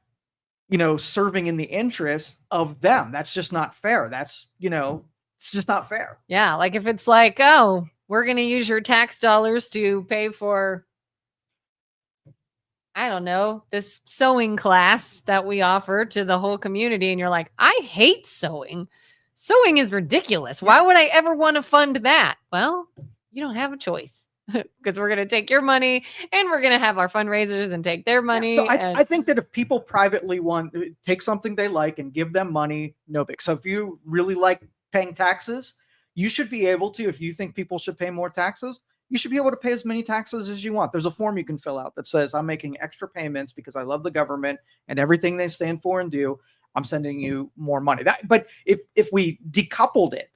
serving in the interest of them. That's just not fair. That's, it's just not fair. Yeah. Like if it's like, oh, we're going to use your tax dollars to pay for, I don't know, this sewing class that we offer to the whole community. And you're like, I hate sewing. Sewing is ridiculous. Why would I ever want to fund that? Well, you don't have a choice. Because we're going to take your money and we're going to have our fundraisers and take their money. Yeah, so I think that if people privately want to take something they like and give them money, no big. So if you really like paying taxes, you should be able to, if you think people should pay more taxes, you should be able to pay as many taxes as you want. There's a form you can fill out that says, I'm making extra payments because I love the government and everything they stand for and do. I'm sending you more money. But if we decoupled it,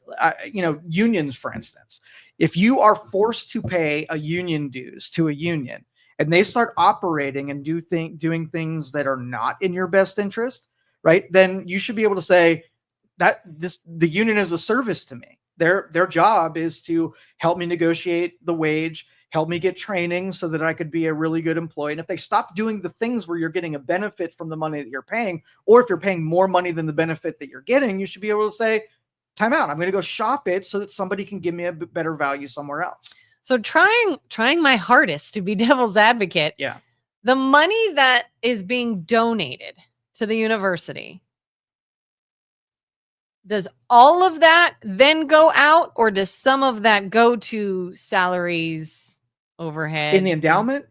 unions, for instance, if you are forced to pay a union dues to a union and they start operating and doing things that are not in your best interest, right? Then you should be able to say that the union is a service to me. Their job is to help me negotiate the wage, help me get training so that I could be a really good employee. And if they stop doing the things where you're getting a benefit from the money that you're paying, or if you're paying more money than the benefit that you're getting, you should be able to say, time out. I'm going to go shop it so that somebody can give me a better value somewhere else. So trying my hardest to be devil's advocate. Yeah. The money that is being donated to the university, does all of that then go out, or does some of that go to salaries, overhead? In the endowment?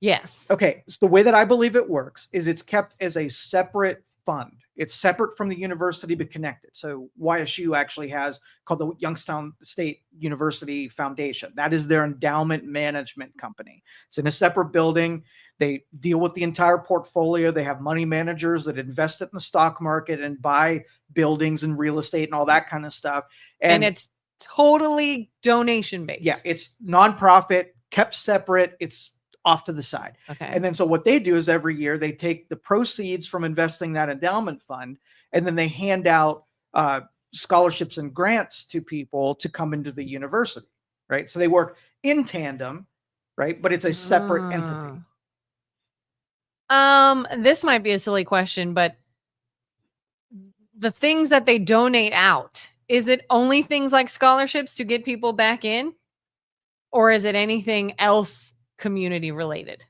Yes. Okay. So the way that I believe it works is it's kept as a separate fund. It's separate from the university, but connected. So YSU actually has called the Youngstown State University Foundation. That is their endowment management company. It's in a separate building. They deal with the entire portfolio. They have money managers that invest it in the stock market and buy buildings and real estate and all that kind of stuff. And it's totally donation based. Yeah, it's nonprofit, kept separate. It's off to the side. Okay. And then so what they do is every year they take the proceeds from investing that endowment fund, and then they hand out scholarships and grants to people to come into the university, right? So they work in tandem, right? But it's a separate entity. This might be a silly question, but the things that they donate out, is it only things like scholarships to get people back in? Or is it anything else community related?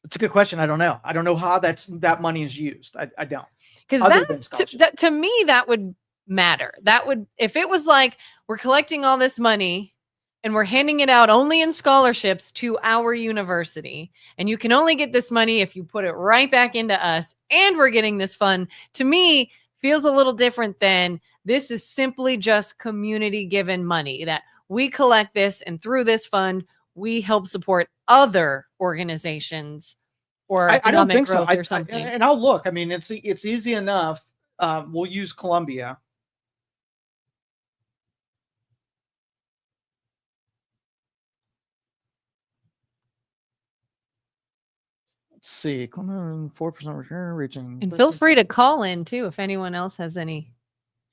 It's a good question. I don't know. I don't know how that money is used. I don't. Because to me, that would matter. That would, if it was like, we're collecting all this money and we're handing it out only in scholarships to our university, and you can only get this money if you put it right back into us, and we're getting this fund, to me feels a little different than this is simply just community given money that we collect this, and through this fund we help support other organizations or I don't think so. or something. And I'll look. I mean, it's easy enough. We'll use Columbia. Let's see. 4% return reaching. And feel free to call in too if anyone else has any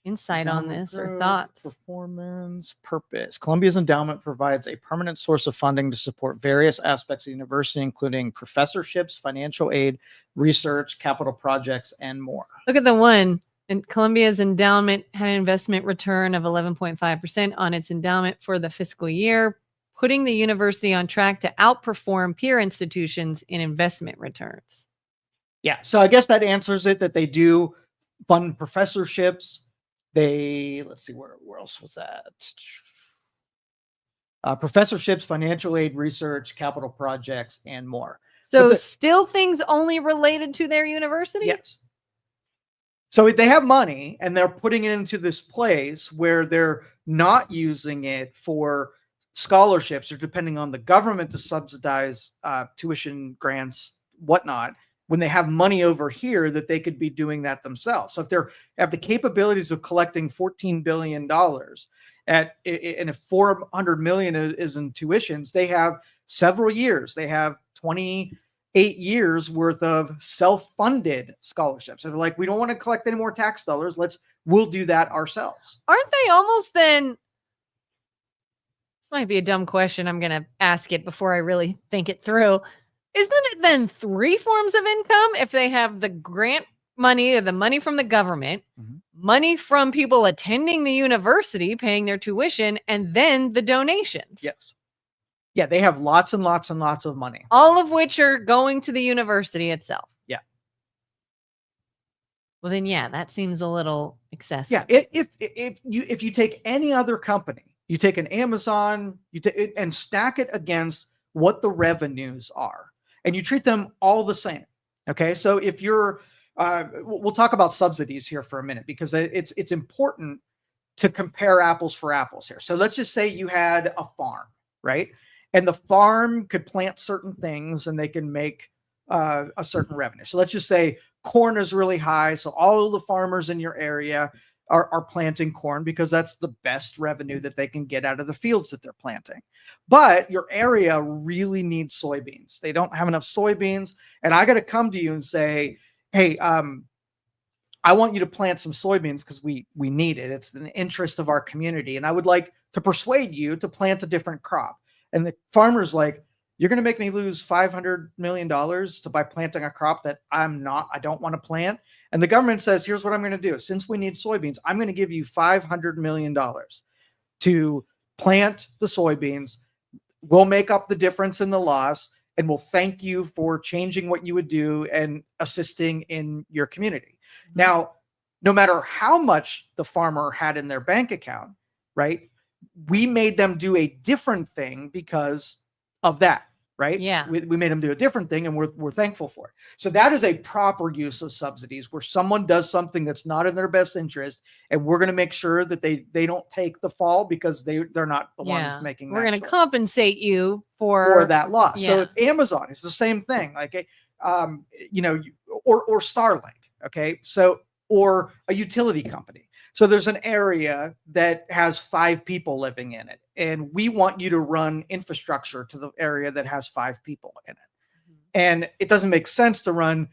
insight on Endowment this or growth, thoughts. performance, purpose. Columbia's endowment provides a permanent source of funding to support various aspects of the university, including professorships, financial aid, research, capital projects, and more. Look at the one. And Columbia's endowment had an investment return of 11.5% on its endowment for the fiscal year, putting the university on track to outperform peer institutions in investment returns. Yeah, so I guess that answers it, that they do fund professorships. Let's see, where else was that? Professorships, financial aid, research, capital projects, and more. So still things only related to their university? Yes. So they have money and they're putting it into this place where they're not using it for scholarships or depending on the government to subsidize tuition grants, whatnot, when they have money over here that they could be doing that themselves. So if they have the capabilities of collecting $14 billion and if 400 million is in tuitions, they have several years. They have 28 years worth of self-funded scholarships. So they're like, we don't want to collect any more tax dollars. We'll do that ourselves. Aren't they almost then? This might be a dumb question. I'm going to ask it before I really think it through. Isn't it then 3 forms of income if they have the grant money or the money from the government, money from people attending the university, paying their tuition, and then the donations? Yes. Yeah, they have lots and lots and lots of money. All of which are going to the university itself. Yeah. Well, then, yeah, that seems a little excessive. Yeah, if you take any other company, you take an Amazon, and stack it against what the revenues are, and you treat them all the same. Okay, so if you're, we'll talk about subsidies here for a minute because it's important to compare apples for apples here. So let's just say you had a farm, right? And the farm could plant certain things and they can make a certain revenue. So let's just say corn is really high. So all of the farmers in your area are planting corn because that's the best revenue that they can get out of the fields that they're planting. But your area really needs soybeans. They don't have enough soybeans. And I got to come to you and say, hey, I want you to plant some soybeans because we need it. It's in the interest of our community. And I would like to persuade you to plant a different crop. And the farmer's like, you're going to make me lose $500 million by planting a crop that I don't want to plant. And the government says, here's what I'm going to do. Since we need soybeans, I'm going to give you $500 million to plant the soybeans. We'll make up the difference in the loss and we'll thank you for changing what you would do and assisting in your community. Now, no matter how much the farmer had in their bank account, right? We made them do a different thing because of that, right? Yeah. We made them do a different thing and we're thankful for it. So that is a proper use of subsidies where someone does something that's not in their best interest and we're going to make sure that they don't take the fall because they're not the ones making that. We're going to compensate you for that loss. Yeah. So if Amazon, it's the same thing, like, or Starlink, okay? So, or a utility company. So there's an area that has 5 people living in it, and we want you to run infrastructure to the area that has 5 people in it. And it doesn't make sense to run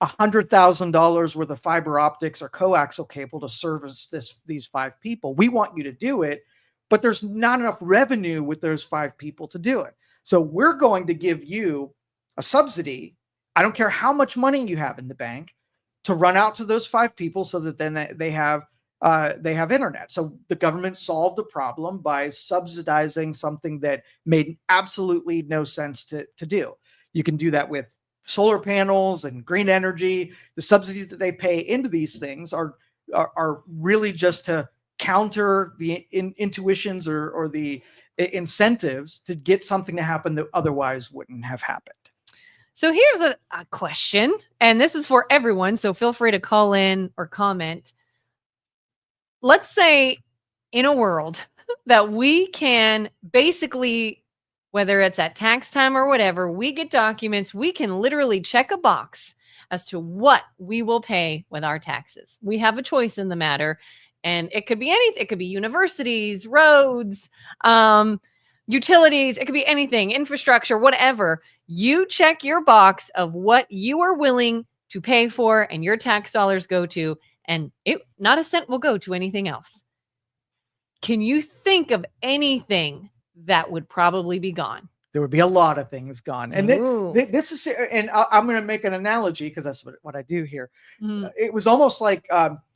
$100,000 worth of fiber optics or coaxial cable to service these 5 people. We want you to do it, but there's not enough revenue with those 5 people to do it. So we're going to give you a subsidy. I don't care how much money you have in the bank to run out to those 5 people so that then they have internet. So the government solved the problem by subsidizing something that made absolutely no sense to do. You can do that with solar panels and green energy. The subsidies that they pay into these things are really just to counter the intuitions or the incentives to get something to happen that otherwise wouldn't have happened. So here's a question, and this is for everyone, so feel free to call in or comment. Let's say in a world that we can basically, whether it's at tax time or whatever, we get documents, we can literally check a box as to what we will pay with our taxes. We have a choice in the matter, and it could be anything. It could be universities, roads, utilities. It could be anything, infrastructure, whatever. You check your box of what you are willing to pay for and your tax dollars go to, and not a cent will go to anything else. Can you think of anything that would probably be gone? There would be a lot of things gone. And this is, and I'm going to make an analogy because that's what I do here. It was almost like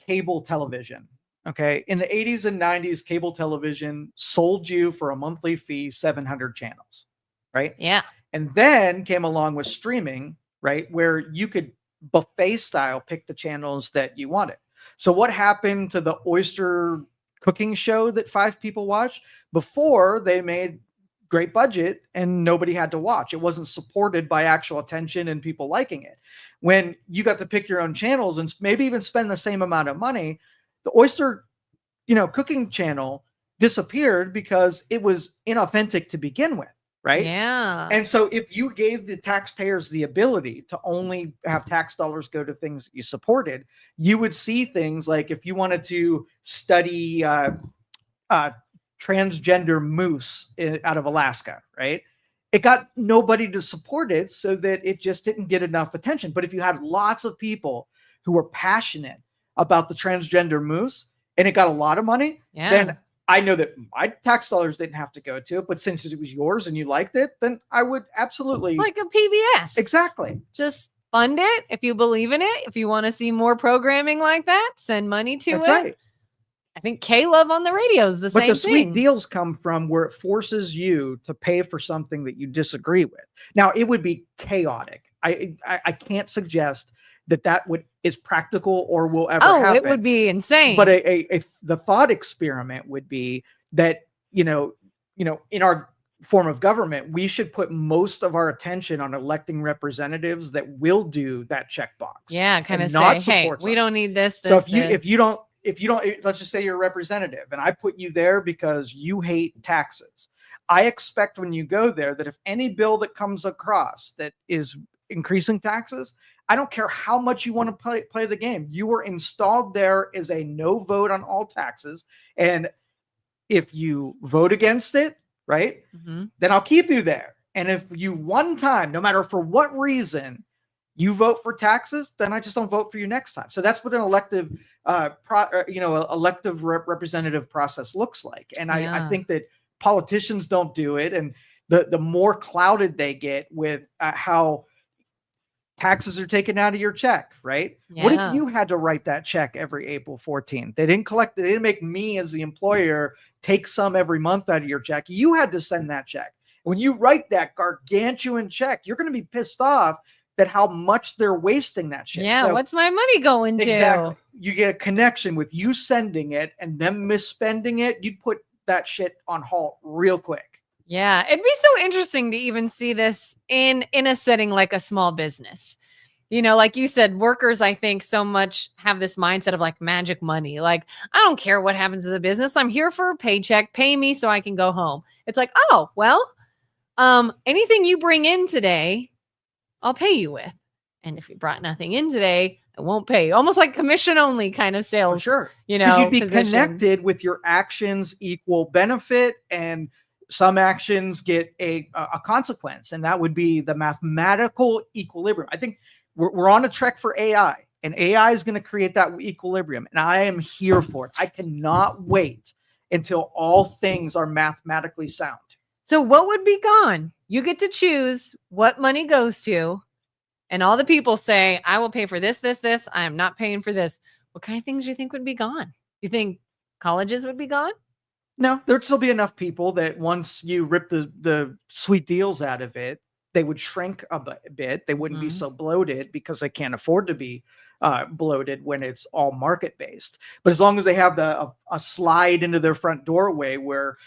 cable television. Okay. In the 80s and 90s, cable television sold you for a monthly fee, 700 channels. Right. Yeah. And then came along with streaming, right, where you could buffet style pick the channels that you wanted. So what happened to the oyster cooking show that 5 people watched? Before, they made great budget and nobody had to watch. It wasn't supported by actual attention and people liking it. When you got to pick your own channels and maybe even spend the same amount of money, the oyster, cooking channel disappeared because it was inauthentic to begin with. Right. Yeah. And so if you gave the taxpayers the ability to only have tax dollars go to things that you supported, you would see things like if you wanted to study transgender moose out of Alaska, right? It got nobody to support it so that it just didn't get enough attention. But if you had lots of people who were passionate about the transgender moose and it got a lot of money, then I know that my tax dollars didn't have to go to it, but since it was yours and you liked it, then I would absolutely. Like a PBS. Exactly. Just fund it if you believe in it. If you want to see more programming like that, send money to That's it. Right. I think K-Love on the radio is the same thing. But the sweet deals come from where it forces you to pay for something that you disagree with. Now, it would be chaotic. I can't suggest that is practical or will ever happen. It would be insane. But the thought experiment would be that, in our form of government, we should put most of our attention on electing representatives that will do that checkbox. Yeah, kind of say, hey, we don't need this. So if you don't, let's just say you're a representative and I put you there because you hate taxes. I expect when you go there that if any bill that comes across that is increasing taxes, I don't care how much you want to play the game. You were installed there as a no vote on all taxes. And if you vote against it, right, then I'll keep you there. And if you one time, no matter for what reason, you vote for taxes, then I just don't vote for you next time. So that's what an elective, representative process looks like. And I think that politicians don't do it. And the more clouded they get with how taxes are taken out of your check, right? Yeah. What if you had to write that check every April 14th? They didn't collect it. They didn't make me as the employer take some every month out of your check. You had to send that check. When you write that gargantuan check, you're going to be pissed off at how much they're wasting that shit. Yeah, so, what's my money going to? Exactly. You get a connection with you sending it and them misspending it. You'd put that shit on halt real quick. Yeah, it'd be so interesting to even see this in a setting like a small business. Like you said, workers, I think so much have this mindset of like magic money. Like, I don't care what happens to the business. I'm here for a paycheck. Pay me so I can go home. It's like, oh, well, anything you bring in today, I'll pay you with. And if you brought nothing in today, I won't pay you. Almost like commission only kind of sales. For sure. Because you'd be connected with your actions equal benefit, and some actions get a consequence, and that would be the mathematical equilibrium. I think we're on a trek for AI, and AI is going to create that equilibrium, and I am here for it. I cannot wait until all things are mathematically sound. So what would be gone? You get to choose what money goes to, and all the people say, I will pay for this, this, this. I am not paying for this. What kind of things do you think would be gone? You think colleges would be gone? No, there'd still be enough people that once you rip the sweet deals out of it, they would shrink a bit. They wouldn't be so bloated because they can't afford to be bloated when it's all market based. But as long as they have a slide into their front doorway where,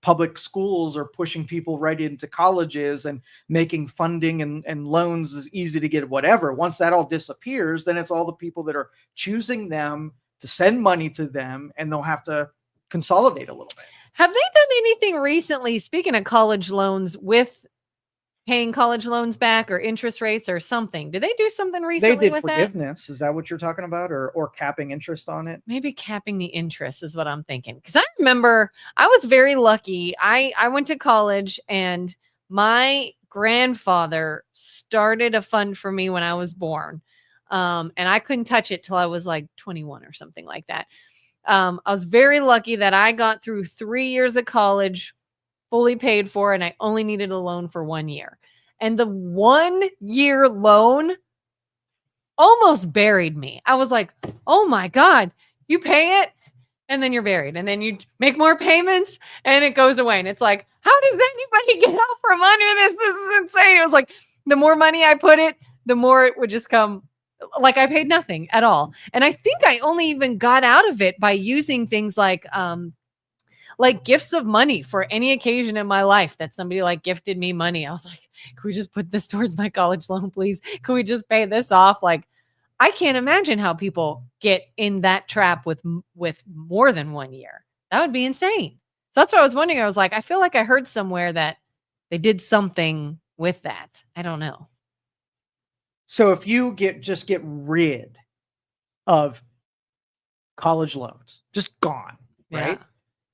public schools are pushing people right into colleges and making funding and loans as easy to get whatever. Once that all disappears, then it's all the people that are choosing them to send money to them, and they'll have to consolidate a little bit. Have they done anything recently, speaking of college loans, with paying college loans back or interest rates or something? Did they do something recently with that? They did forgiveness. Is that what you're talking about? Or capping interest on it? Maybe capping the interest is what I'm thinking. Because I remember I was very lucky. I went to college and my grandfather started a fund for me when I was born. And I couldn't touch it till I was like 21 or something like that. I was very lucky that I got through 3 years of college fully paid for, and I only needed a loan for 1 year. And the 1 year loan almost buried me. I was like, oh my God, you pay it and then you're buried. And then you make more payments and it goes away. And it's like, how does anybody get out from under this? This is insane. It was like, the more money I put it, the more it would just come. Like I paid nothing at all. And I think I only even got out of it by using things like gifts of money for any occasion in my life that somebody like gifted me money. I was like, can we just put this towards my college loan, please? Can we just pay this off? Like, I can't imagine how people get in that trap with more than 1 year. That would be insane. So that's what I was wondering. I was like, I feel like I heard somewhere that they did something with that. I don't know. So if you just get rid of college loans, just gone, right? Yeah.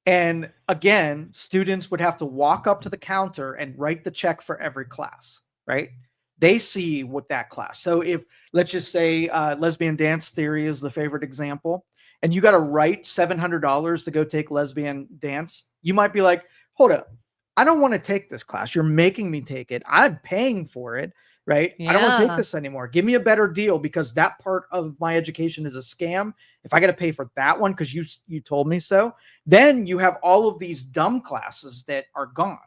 And again, students would have to walk up to the counter and write the check for every class, right? They see what that class. So if, let's just say lesbian dance theory is the favorite example, and you got to write $700 to go take lesbian dance, you might be like, hold up, I don't want to take this class. You're making me take it. I'm paying for it, right? I don't want to take this anymore. Give me a better deal because that part of my education is a scam. If I got to pay for that one because you told me so, then you have all of these dumb classes that are gone.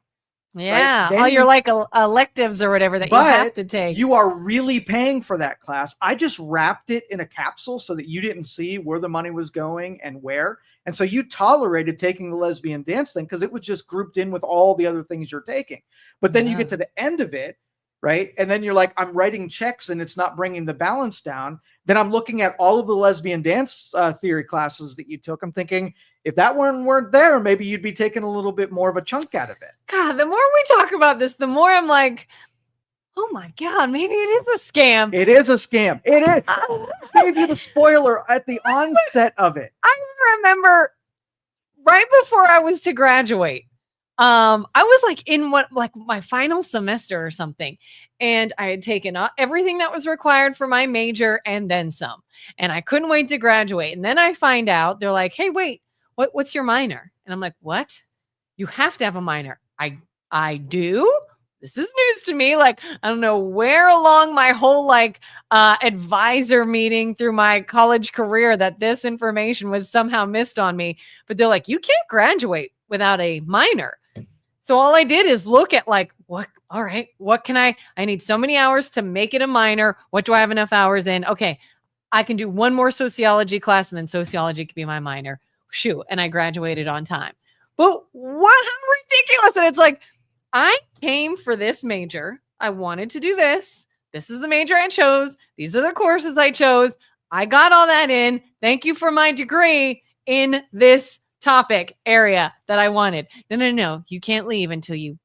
Yeah, right? All your like electives or whatever that you have to take. You are really paying for that class. I just wrapped it in a capsule so that you didn't see where the money was going and where. And so you tolerated taking the lesbian dance thing because it was just grouped in with all the other things you're taking. But then you get to the end of it, right? And then you're like, I'm writing checks and it's not bringing the balance down. Then I'm looking at all of the lesbian dance theory classes that you took. I'm thinking, if that one weren't there, maybe you'd be taking a little bit more of a chunk out of it. God, the more we talk about this, the more I'm like, oh my God, maybe it is a scam. It is a scam. It is. I gave you the spoiler at the onset of it. I remember right before I was to graduate, I was like in my final semester or something. And I had taken everything that was required for my major and then some. And I couldn't wait to graduate. And then I find out they're like, hey, wait. What's your minor? And I'm like, what? You have to have a minor. I do? This is news to me. Like, I don't know where along my whole advisor meeting through my college career that this information was somehow missed on me. But they're like, you can't graduate without a minor. So all I did is look at all right, what can I need so many hours to make it a minor. What do I have enough hours in? Okay, I can do one more sociology class and then sociology could be my minor. Shoot. And I graduated on time. But what? How ridiculous. And it's like, I came for this major. I wanted to do this. This is the major I chose. These are the courses I chose. I got all that in. Thank you for my degree in this topic area that I wanted. No. You can't leave until you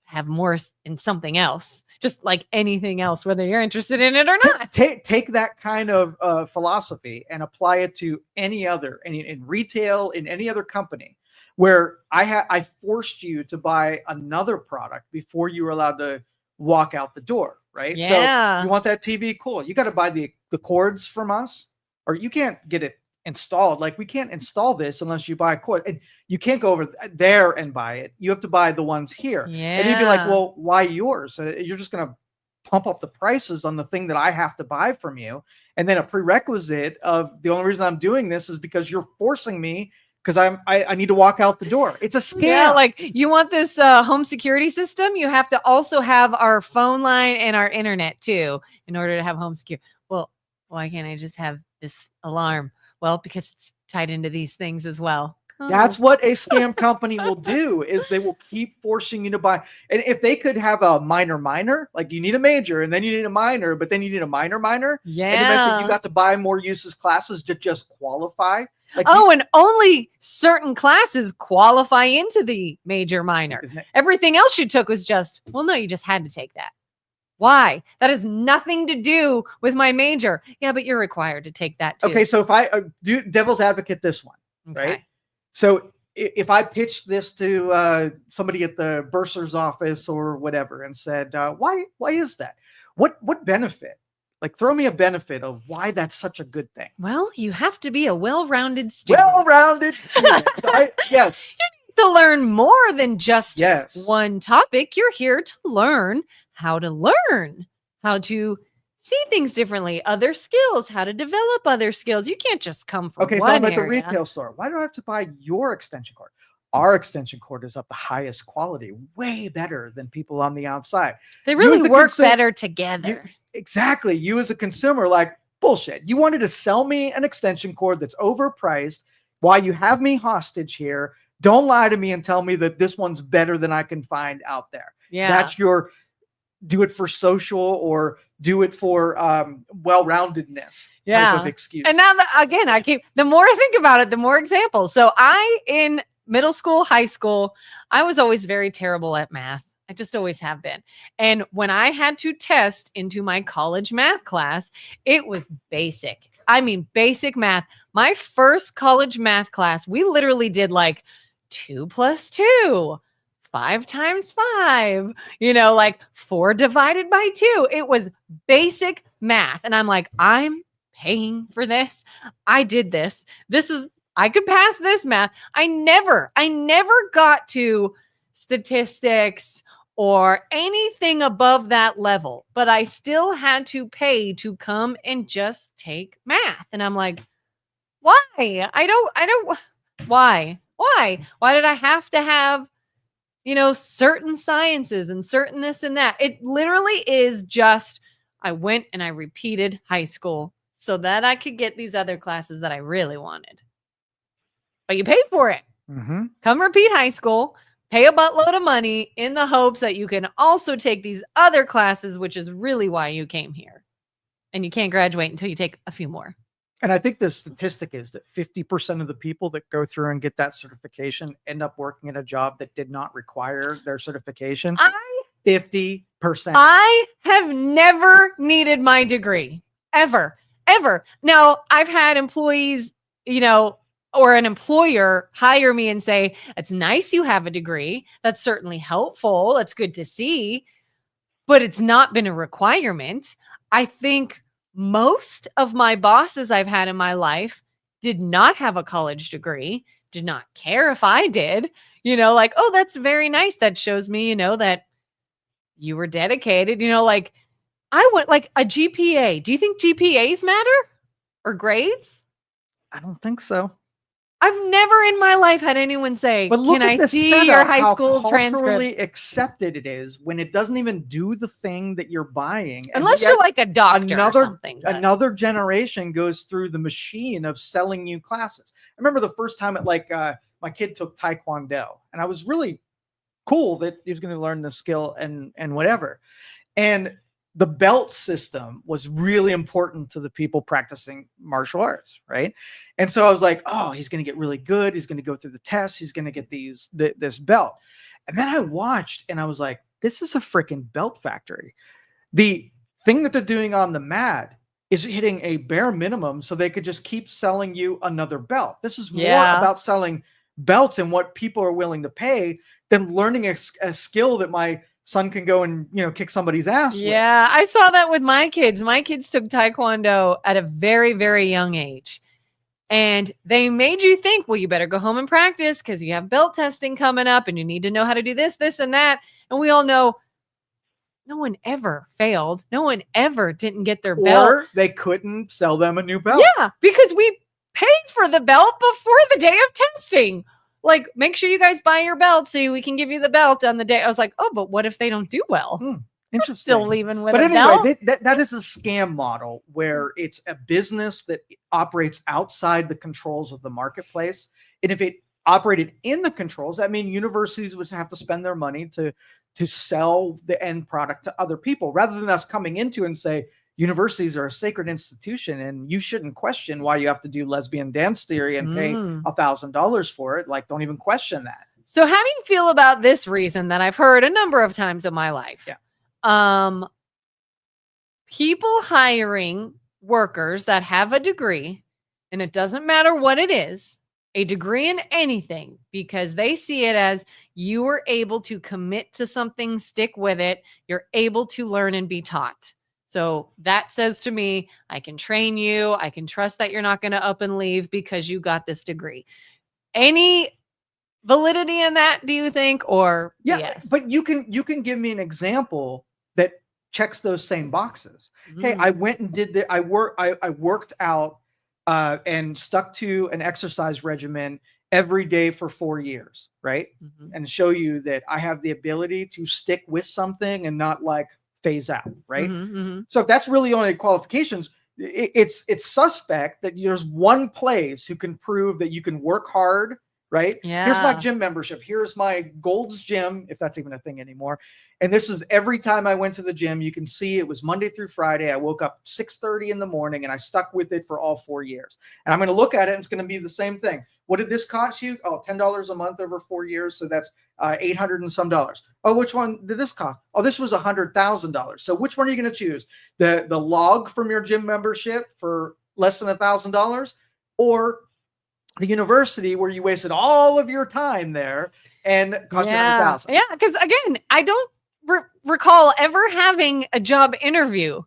have more in something else. Just like anything else, whether you're interested in it or not. Take that kind of philosophy and apply it to any other, in retail, in any other company, where I forced you to buy another product before you were allowed to walk out the door, right? Yeah. So you want that TV? Cool. You got to buy the cords from us, or you can't get it installed. Like, we can't install this unless you buy a cord. And you can't go over there and buy it. You have to buy the ones here. Yeah. And you'd be like, well, why yours? You're just going to pump up the prices on the thing that I have to buy from you. And then a prerequisite of the only reason I'm doing this is because you're forcing me because I need to walk out the door. It's a scam. Yeah, like, you want this home security system? You have to also have our phone line and our internet too in order to have home secure. Well, why can't I just have this alarm? Well, because it's tied into these things as well. That's what a scam company will do, is they will keep forcing you to buy. And if they could have a minor, like you need a major and then you need a minor, but then you need a minor. Yeah. And it meant that you got to buy more uses classes to just qualify. Like and only certain classes qualify into the major minor. Everything else you took was just, well, no, you just had to take that. Why? That has nothing to do with my major. Yeah, but you're required to take that too. Okay, so if I do devil's advocate this one, okay, right? So if I pitched this to somebody at the bursar's office or whatever and said, why is that? What benefit? Like, throw me a benefit of why that's such a good thing. Well, you have to be a well-rounded student. Well-rounded student. Yes. To learn more than just Yes. one topic. You're here to learn, how to see things differently, other skills, how to develop other skills. You can't just come from Okay, so one I'm at the area. retail store. Why do I have to buy your extension cord? Our extension cord is of the highest quality, way better than people on the outside. They really as a work consumer- better together. Exactly. You as a consumer, like, bullshit. You wanted to sell me an extension cord that's overpriced while you have me hostage here. Don't lie to me and tell me that this one's better than I can find out there. Yeah. That's your do it for social or do it for well-roundedness type of excuse. And now again, the more I think about it, the more examples. So in middle school, high school, I was always very terrible at math. I just always have been. And when I had to test into my college math class, it was basic. I mean, basic math. My first college math class, we literally did like 2 + 2, 5 × 5, like 4 divided by 2. It was basic math. And I'm like, I'm paying for this. I did this. I could pass this math. I never got to statistics or anything above that level, but I still had to pay to come and just take math. And I'm like, why? Why? Why did I have to have, certain sciences and certain this and that? It literally is just, I went and I repeated high school so that I could get these other classes that I really wanted. But you pay for it. Mm-hmm. Come repeat high school, pay a buttload of money in the hopes that you can also take these other classes, which is really why you came here. And you can't graduate until you take a few more. And I think the statistic is that 50% of the people that go through and get that certification end up working at a job that did not require their certification. 50%. I have never needed my degree, ever. Now, I've had employees, or an employer hire me and say, it's nice you have a degree. That's certainly helpful. It's good to see, but it's not been a requirement. I think most of my bosses I've had in my life did not have a college degree, did not care if I did, like, oh, that's very nice. That shows me, that you were dedicated, like I went like a GPA. Do you think GPAs matter or grades? I don't think so. I've never in my life had anyone say, but look can at I see your high school culturally transcript? accepted it is when it doesn't even do the thing that you're buying. Unless you're like a doctor or something. Another generation goes through the machine of selling you classes. I remember the first time my kid took Taekwondo, and I was really cool that he was going to learn the skill and whatever. And the belt system was really important to the people practicing martial arts, right? And so I was like, oh, he's going to get really good. He's going to go through the tests. He's going to get this belt. And then I watched and I was like, this is a freaking belt factory. The thing that they're doing on the mat is hitting a bare minimum so they could just keep selling you another belt. This is more about selling belts and what people are willing to pay than learning a skill that my son can go and kick somebody's ass with. I saw that with my kids. My kids took Taekwondo at a very, very young age. And they made you think, well, you better go home and practice because you have belt testing coming up and you need to know how to do this, this, and that. And we all know no one ever failed. No one ever didn't get their belt. Or they couldn't sell them a new belt. Yeah, because we paid for the belt before the day of testing. Like, make sure you guys buy your belt so we can give you the belt on the day. I was like, oh, but what if they don't do well? Interesting. Still leaving with but a anyway, belt? that is a scam model where it's a business that operates outside the controls of the marketplace. And if it operated in the controls, that means universities would have to spend their money to sell the end product to other people, rather than us coming into and say, universities are a sacred institution and you shouldn't question why you have to do lesbian dance theory and pay $1,000 for it. Like, don't even question that. So how do you feel about this reason that I've heard a number of times in my life? People hiring workers that have a degree, and it doesn't matter what it is, a degree in anything because they see it as you are able to commit to something, stick with it. You're able to learn and be taught. So that says to me, I can train you. I can trust that you're not going to up and leave because you got this degree. Any validity in that, do you think? Or Yeah, yes? but you can give me an example that checks those same boxes. Hey, I went and did I worked out and stuck to an exercise regimen every day for 4 years, right? And show you that I have the ability to stick with something and not like phase out, right? So if that's really only qualifications, it's suspect that there's one place who can prove that you can work hard, right? Yeah. Here's my gym membership. Here's my Gold's Gym, if that's even a thing anymore. And this is every time I went to the gym. You can see it was Monday through Friday. I woke up 6:30 in the morning and I stuck with it for all 4 years. And I'm going to look at it and it's going to be the same thing. What did this cost you? Oh, $10 a month over 4 years. So that's $800 and some dollars. Oh, which one did this cost? Oh, this was $100,000. So which one are you going to choose? The log from your gym membership for less than $1,000, or the university where you wasted all of your time there and cost you $100,000? Yeah, because again, I don't recall ever having a job interview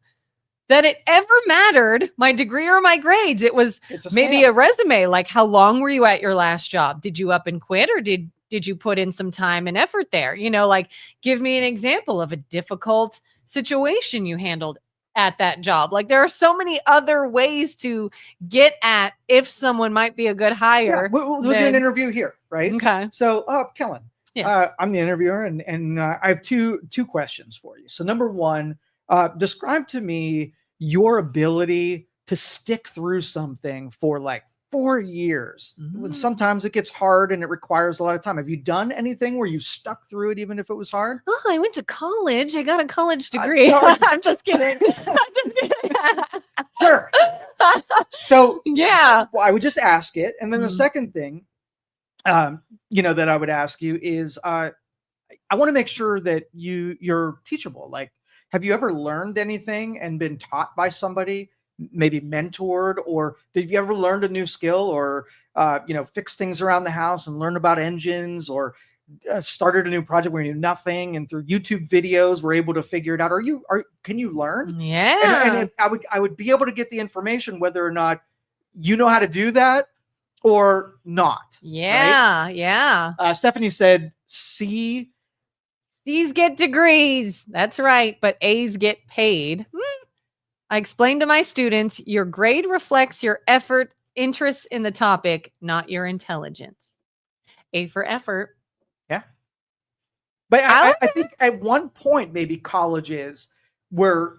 that it ever mattered my degree or my grades. It was maybe a resume, like how long were you at your last job? Did you up and quit, or did you put in some time and effort there? You know, like give me an example of a difficult situation you handled at that job. Like there are so many other ways to get at if someone might be a good hire. Yeah, we'll do an interview here, right? Okay. So, Kellen, yes. I'm the interviewer, and I have two questions for you. So, number one, describe to me your ability to stick through something for like 4 years. When sometimes it gets hard and it requires a lot of time. Have you done anything where you stuck through it even if it was hard? Oh, I went to college. I got a college degree. I'm just kidding. I'm just kidding. Sure. So yeah, well, I would just ask it, and then the second thing, that I would ask you is, I want to make sure that you're teachable. Like, have you ever learned anything and been taught by somebody, maybe mentored, or did you ever learn a new skill, or fix things around the house and learn about engines, or started a new project where you knew nothing and through YouTube videos were able to figure it out? Can you learn? Yeah. And I would be able to get the information whether or not you know how to do that or not. Yeah. Right? Yeah. Stephanie said C's get degrees. That's right. But A's get paid. I explained to my students, your grade reflects your effort, interest in the topic, not your intelligence. A for effort. Yeah. But I think at one point, maybe colleges were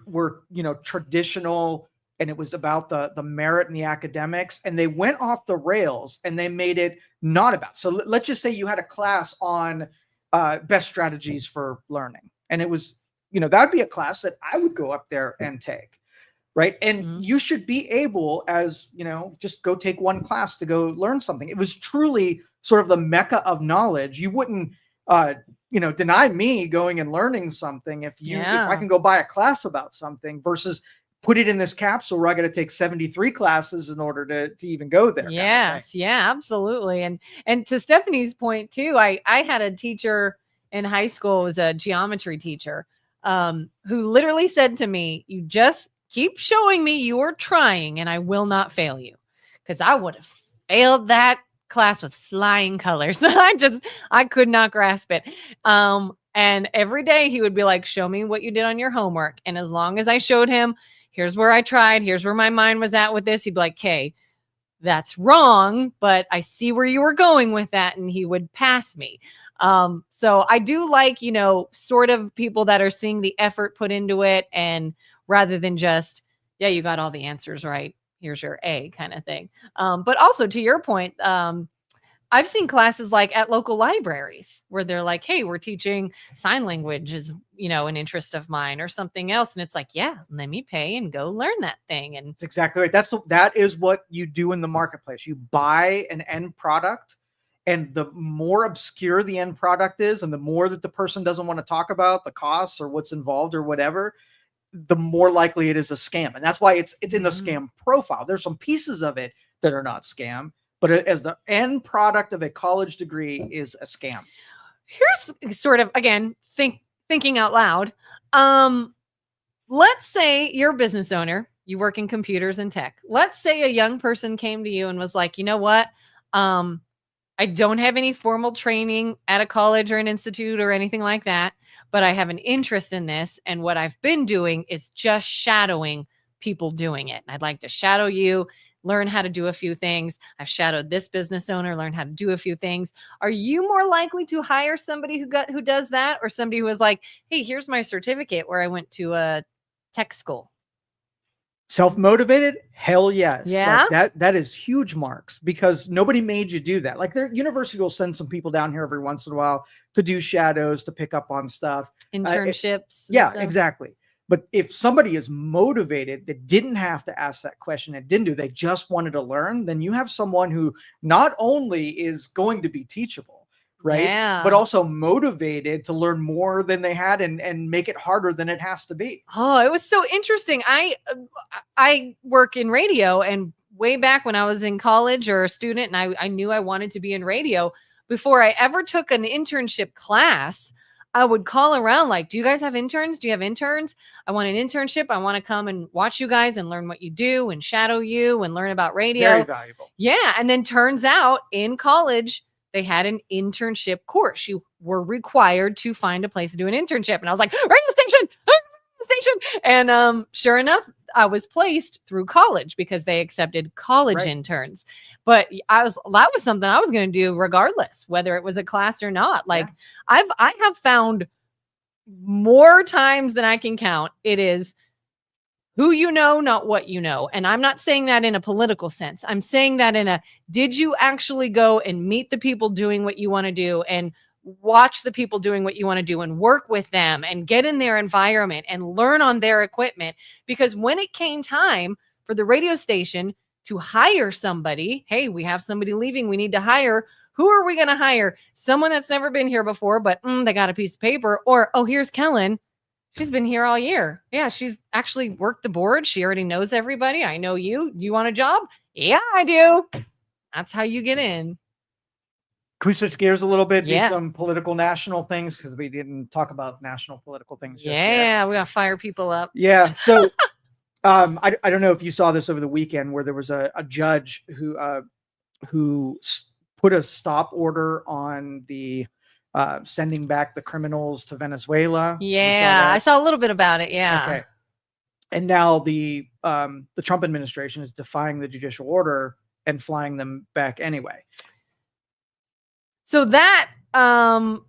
traditional, and it was about the merit and the academics, and they went off the rails and they made it not about. So let's just say you had a class on best strategies for learning. And it was, that would be a class that I would go up there and take. Right. And you should be able, as just go take one class to go learn something. It was truly sort of the mecca of knowledge. You wouldn't, deny me going and learning something if I can go buy a class about something versus put it in this capsule where I got to take 73 classes in order to even go there. Yes. Yeah, absolutely. And to Stephanie's point too, I had a teacher in high school, was a geometry teacher, who literally said to me, you just keep showing me you're trying and I will not fail you. Because I would have failed that class with flying colors. I could not grasp it. And every day he would be like, show me what you did on your homework. And as long as I showed him, here's where I tried, here's where my mind was at with this, he'd be like, okay, that's wrong, but I see where you were going with that. And he would pass me. So I do like, sort of people that are seeing the effort put into it, and rather than just, yeah, you got all the answers right, here's your A kind of thing. But also to your point, I've seen classes like at local libraries where they're like, hey, we're teaching sign language is, an interest of mine or something else. And it's like, yeah, let me pay and go learn that thing. And that's exactly right. That is what you do in the marketplace. You buy an end product, and the more obscure the end product is, and the more that the person doesn't want to talk about the costs or what's involved or whatever, the more likely it is a scam. And that's why it's in the scam profile. There's some pieces of it that are not scam, but as the end product of a college degree is a scam. Here's sort of, again, thinking out loud. Let's say you're a business owner, you work in computers and tech. Let's say a young person came to you and was like, you know what? I don't have any formal training at a college or an institute or anything like that, but I have an interest in this. And what I've been doing is just shadowing people doing it. And I'd like to shadow you, learn how to do a few things. I've shadowed this business owner, learn how to do a few things. Are you more likely to hire somebody who does that, or somebody who is like, hey, here's my certificate where I went to a tech school? Self-motivated? Hell yes. Yeah. Like that is huge marks, because nobody made you do that. Like their university will send some people down here every once in a while to do shadows, to pick up on stuff. Internships. Yeah, exactly. But if somebody is motivated, that didn't have to ask that question, and didn't do, they just wanted to learn, then you have someone who not only is going to be teachable, right? Yeah. But also motivated to learn more than they had, and make it harder than it has to be. Oh, it was so interesting. I work in radio, and way back when I was in college or a student, and I knew I wanted to be in radio, before I ever took an internship class, I would call around like, do you guys have interns? Do you have interns? I want an internship. I want to come and watch you guys and learn what you do and shadow you and learn about radio. Very valuable. Yeah. And then turns out in college, they had an internship course. You were required to find a place to do an internship. And I was like, radio station. And sure enough, I was placed through college because they accepted college interns. But that was something I was going to do regardless, whether it was a class or not. Like I have found more times than I can count, it is who you know, not what you know. And I'm not saying that in a political sense. I'm saying that in a, did you actually go and meet the people doing what you want to do, and watch the people doing what you want to do, and work with them and get in their environment and learn on their equipment? Because when it came time for the radio station to hire somebody, hey, we have somebody leaving, we need to hire. Who are we going to hire? Someone that's never been here before, but they got a piece of paper. Or, oh, here's Kellen. She's been here all year. Yeah, she's actually worked the board. She already knows everybody. I know you. You want a job? Yeah, I do. That's how you get in. Can we switch gears a little bit? Yes. Do some political national things, because we didn't talk about national political things just Yeah, yet. we got to fire people up. Yeah. So I don't know if you saw this over the weekend, where there was a judge who put a stop order on the sending back the criminals to Venezuela. Yeah, I saw a little bit about it. Yeah. Okay. And now the Trump administration is defying the judicial order and flying them back anyway. So that I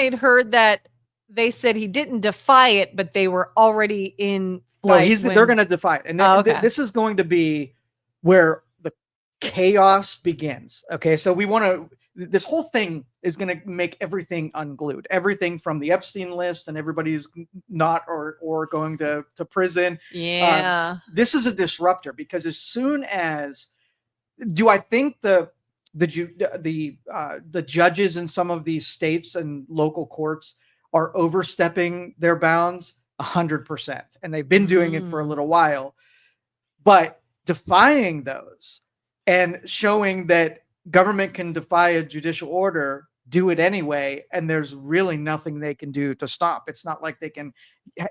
had heard that they said he didn't defy it, but they were already in flight. No, they're going to defy it. And this is going to be where the chaos begins. Okay. So this whole thing is going to make everything unglued, everything from the Epstein list, and everybody's not or going to prison. Yeah. This is a disruptor, because as soon as, do I think the judges in some of these states and local courts are overstepping their bounds? 100%. And they've been doing it for a little while, but defying those and showing that government can defy a judicial order, do it anyway, and there's really nothing they can do to stop. It's not like they can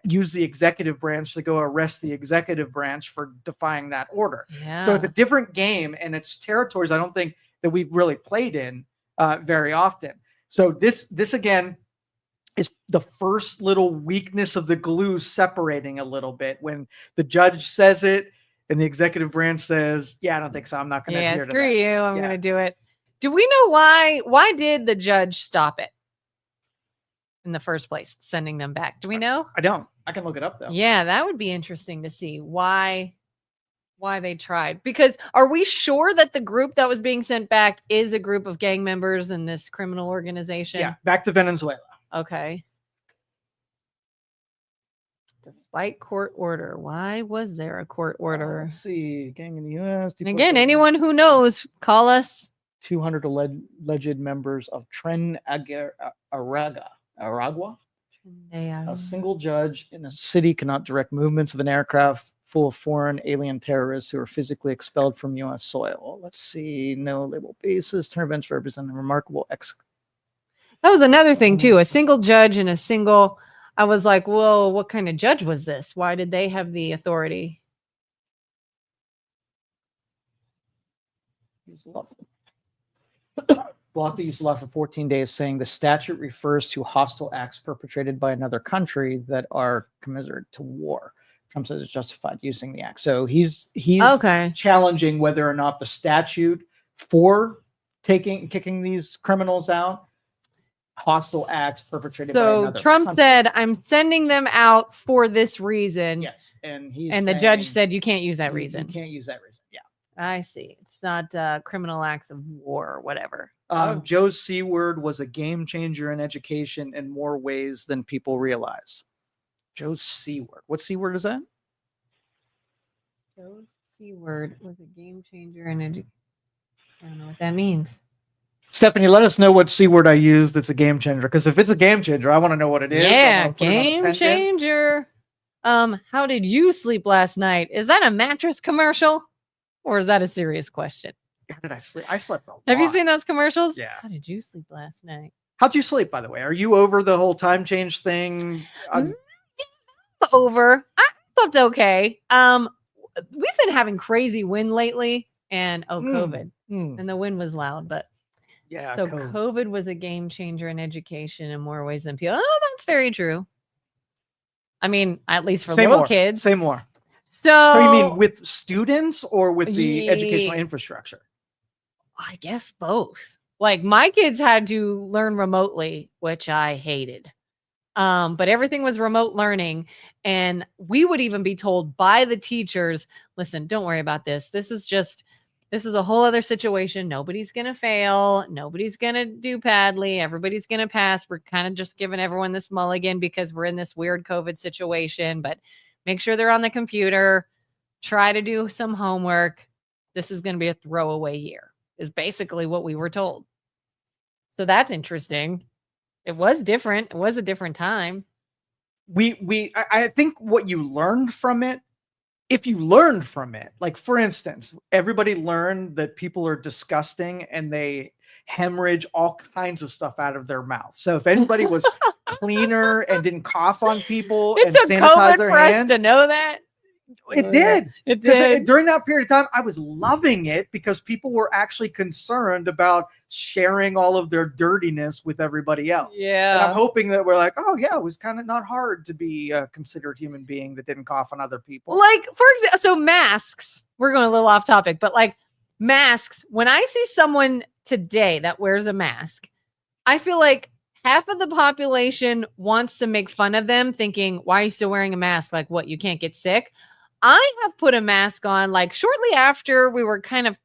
use the executive branch to go arrest the executive branch for defying that order. Yeah. So it's a different game, and it's territories I don't think that we've really played in very often. So this again is the first little weakness of the glue separating a little bit, when the judge says it and the executive branch says, yeah, I don't think so. I'm not going to adhere to that. Screw you. I'm going to do it. Do we know why did the judge stop it in the first place, sending them back? Do we know? I don't. I can look it up though. Yeah, that would be interesting to see why they tried. Because are we sure that the group that was being sent back is a group of gang members in this criminal organization? Yeah, back to Venezuela. Okay. Despite court order. Why was there a court order? Let's see. Gang in the U.S. And again, anyone who knows, call us. 200 alleged members of Tren Aragua. A single judge in a city cannot direct movements of an aircraft full of foreign alien terrorists who are physically expelled from U.S. soil. Let's see. No label basis. Turn events represent a remarkable That was another thing too. A single judge and a single. I was like, well, what kind of judge was this? Why did they have the authority? Block the use of law for 14 days, saying the statute refers to hostile acts perpetrated by another country that are commiserate to war. Trump says it's justified using the act. So he's Okay. challenging whether or not the statute for kicking these criminals out, hostile acts perpetrated by So another Trump country. said, I'm sending them out for this reason. Yes, and the judge said you can't use that reason. You can't use that reason. Yeah. I see. It's not criminal acts of war or whatever. Joe's C word was a game changer in education in more ways than people realize. Joe's C word. What C word is that? Joe's C word was a game changer in education. I don't know what that means. Stephanie, let us know what C word I used that's a game changer. Because if it's a game changer, I want to know what it is. Yeah, game changer. How did you sleep last night? Is that a mattress commercial? Or is that a serious question? How did I sleep? I slept a lot. Have you seen those commercials? Yeah. How did you sleep last night? How'd you sleep, by the way? Are you over the whole time change thing? Over. I slept okay. We've been having crazy wind lately, and COVID. And the wind was loud, but yeah. So COVID was a game changer in education in more ways than people. Oh, that's very true. I mean, at least for little kids. Say more. So you mean with students or with the educational infrastructure? I guess both. Like my kids had to learn remotely, which I hated. But everything was remote learning. And we would even be told by the teachers, listen, don't worry about this. This is a whole other situation. Nobody's going to fail. Nobody's going to do badly. Everybody's going to pass. We're kind of just giving everyone this mulligan because we're in this weird COVID situation, but make sure they're on the computer. Try to do some homework. This is going to be a throwaway year is basically what we were told. So that's interesting. It was different. It was a different time. I think what you learned from it, if you learned from it, like for instance, everybody learned that people are disgusting and they hemorrhage all kinds of stuff out of their mouth. So if anybody was cleaner and didn't cough on people and sanitize their hands, to know that. It did. It did. During that period of time, I was loving it because people were actually concerned about sharing all of their dirtiness with everybody else. Yeah. And I'm hoping that we're like, oh yeah, it was kind of not hard to be a considered human being that didn't cough on other people. Like, for example, so masks, we're going a little off topic, but like masks, when I see someone today that wears a mask, I feel like half of the population wants to make fun of them thinking, why are you still wearing a mask? Like what, you can't get sick? I have put a mask on like shortly after we were kind of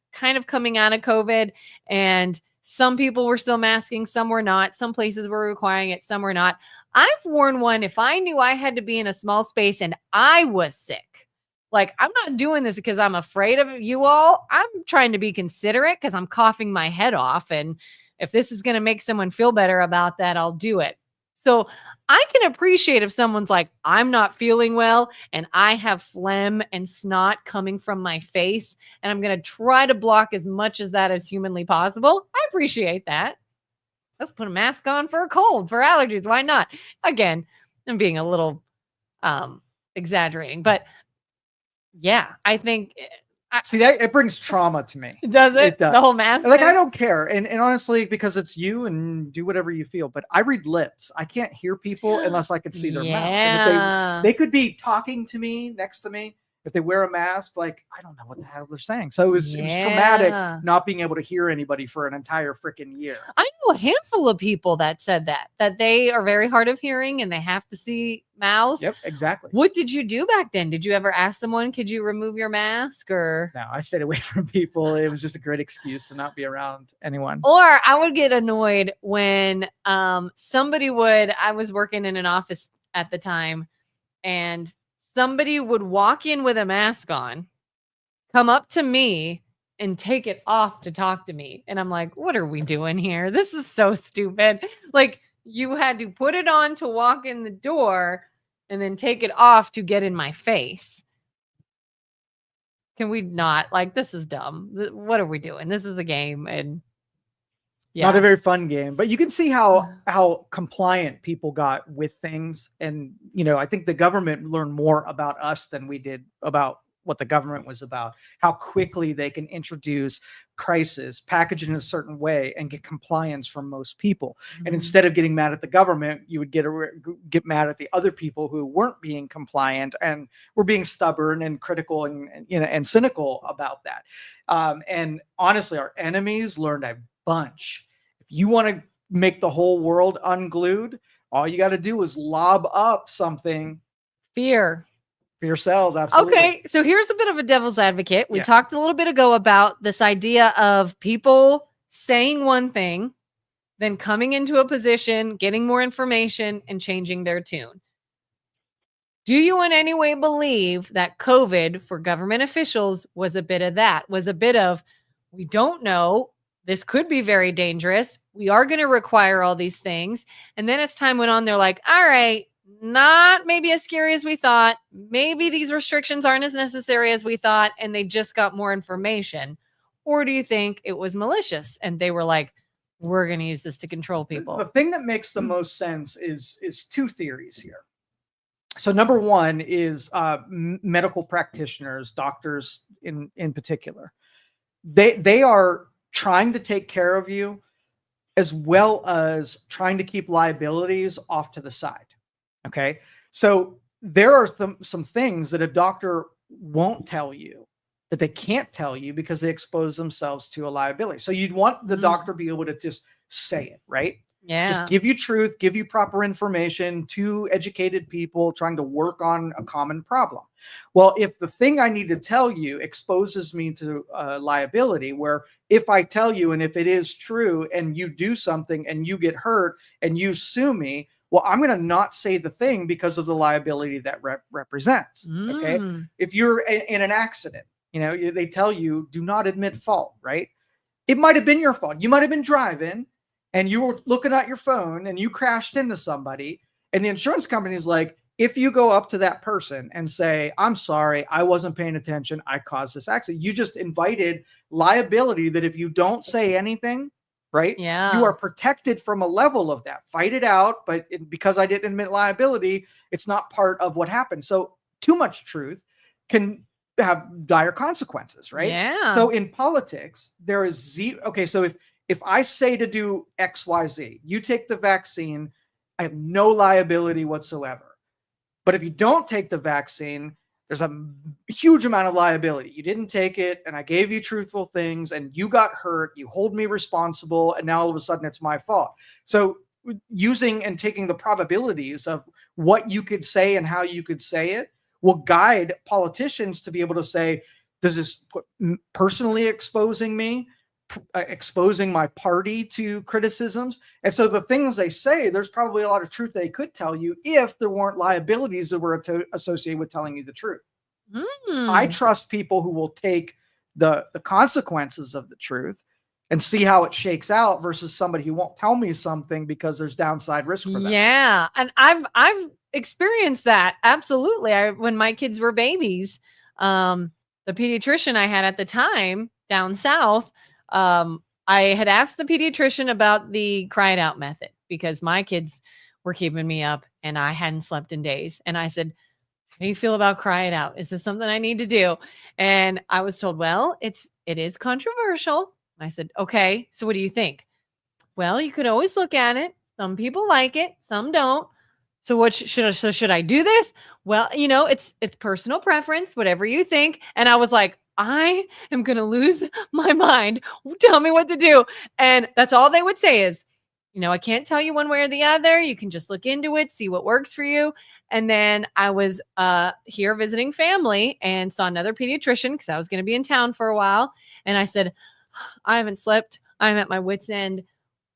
coming out of COVID, and some people were still masking, some were not. Some places were requiring it, some were not. I've worn one if I knew I had to be in a small space and I was sick. Like, I'm not doing this because I'm afraid of you all. I'm trying to be considerate because I'm coughing my head off. And if this is going to make someone feel better about that, I'll do it. So I can appreciate if someone's like, I'm not feeling well and I have phlegm and snot coming from my face, and I'm going to try to block as much as that as humanly possible. I appreciate that. Let's put a mask on for a cold, for allergies. Why not? Again, I'm being a little exaggerating, but yeah, I think see that it brings trauma to me. Does it? It does. The whole mask? Like, I don't care. And honestly, because it's you and do whatever you feel, but I read lips. I can't hear people unless I can see their mouth. And if they could be talking to me next to me. If they wear a mask, like, I don't know what the hell they're saying. So it was traumatic not being able to hear anybody for an entire freaking year. I know a handful of people that said that they are very hard of hearing and they have to see mouths. Yep, exactly. What did you do back then? Did you ever ask someone, could you remove your mask? Or no, I stayed away from people. It was just a great excuse to not be around anyone. Or I would get annoyed when somebody I was working in an office at the time, and somebody would walk in with a mask on, come up to me and take it off to talk to me. And I'm like, what are we doing here? This is so stupid. Like, you had to put it on to walk in the door and then take it off to get in my face. Can we not? Like, this is dumb. What are we doing? This is the game. And Not a yeah. very fun game, but you can see how compliant people got with things. And, I think the government learned more about us than we did about what the government was about, how quickly they can introduce crisis, package it in a certain way, and get compliance from most people. And instead of getting mad at the government, you would get mad at the other people who weren't being compliant and were being stubborn and critical and cynical about that. And honestly, our enemies learned a bunch. If you want to make the whole world unglued, all you got to do is lob up something. Fear. Fear sells, absolutely. Okay, so here's a bit of a devil's advocate. We talked a little bit ago about this idea of people saying one thing, then coming into a position, getting more information, and changing their tune. Do you in any way believe that COVID for government officials was a bit of that? Was a bit of, we don't know, this could be very dangerous. We are going to require all these things. And then as time went on, they're like, all right, not maybe as scary as we thought. Maybe these restrictions aren't as necessary as we thought, and they just got more information. Or do you think it was malicious and they were like, we're going to use this to control people? The thing that makes the most sense is two theories here. So number one is medical practitioners, doctors in particular. They are trying to take care of you as well as trying to keep liabilities off to the side. Okay. So there are some things that a doctor won't tell you, that they can't tell you because they expose themselves to a liability. So you'd want the doctor to be able to just say it, right? Yeah. Just give you truth, give you proper information to educated people trying to work on a common problem. Well, if the thing I need to tell you exposes me to liability, where if I tell you and if it is true and you do something and you get hurt and you sue me, well, I'm going to not say the thing because of the liability that represents. Okay. If you're in an accident, they tell you do not admit fault, right? It might have been your fault. You might have been driving and you were looking at your phone and you crashed into somebody. And the insurance company is like, if you go up to that person and say, I'm sorry, I wasn't paying attention, I caused this accident, you just invited liability that if you don't say anything, right? Yeah. You are protected from a level of that. Fight it out. But because I didn't admit liability, it's not part of what happened. So too much truth can have dire consequences, right? Yeah. So in politics, there is zero. Okay, so if I say to do X, Y, Z, you take the vaccine, I have no liability whatsoever. But if you don't take the vaccine, there's a huge amount of liability. You didn't take it, and I gave you truthful things, and you got hurt. You hold me responsible, and now all of a sudden it's my fault. So using and taking the probabilities of what you could say and how you could say it will guide politicians to be able to say, does this put personally exposing me, exposing my party to criticisms? And so the things they say, there's probably a lot of truth they could tell you if there weren't liabilities that were associated with telling you the truth. I trust people who will take the consequences of the truth and see how it shakes out versus somebody who won't tell me something because there's downside risk for them. Yeah. And I've experienced that. Absolutely. When my kids were babies, the pediatrician I had at the time down south, I had asked the pediatrician about the cry it out method because my kids were keeping me up and I hadn't slept in days. And I said, how do you feel about cry it out? Is this something I need to do? And I was told, well, it is controversial. I said, okay, so what do you think? Well, you could always look at it. Some people like it, some don't. So should I do this? Well, it's personal preference, whatever you think. And I was like, I am going to lose my mind. Tell me what to do. And that's all they would say is, I can't tell you one way or the other. You can just look into it, see what works for you. And then I was here visiting family and saw another pediatrician because I was going to be in town for a while. And I said, I haven't slept. I'm at my wit's end.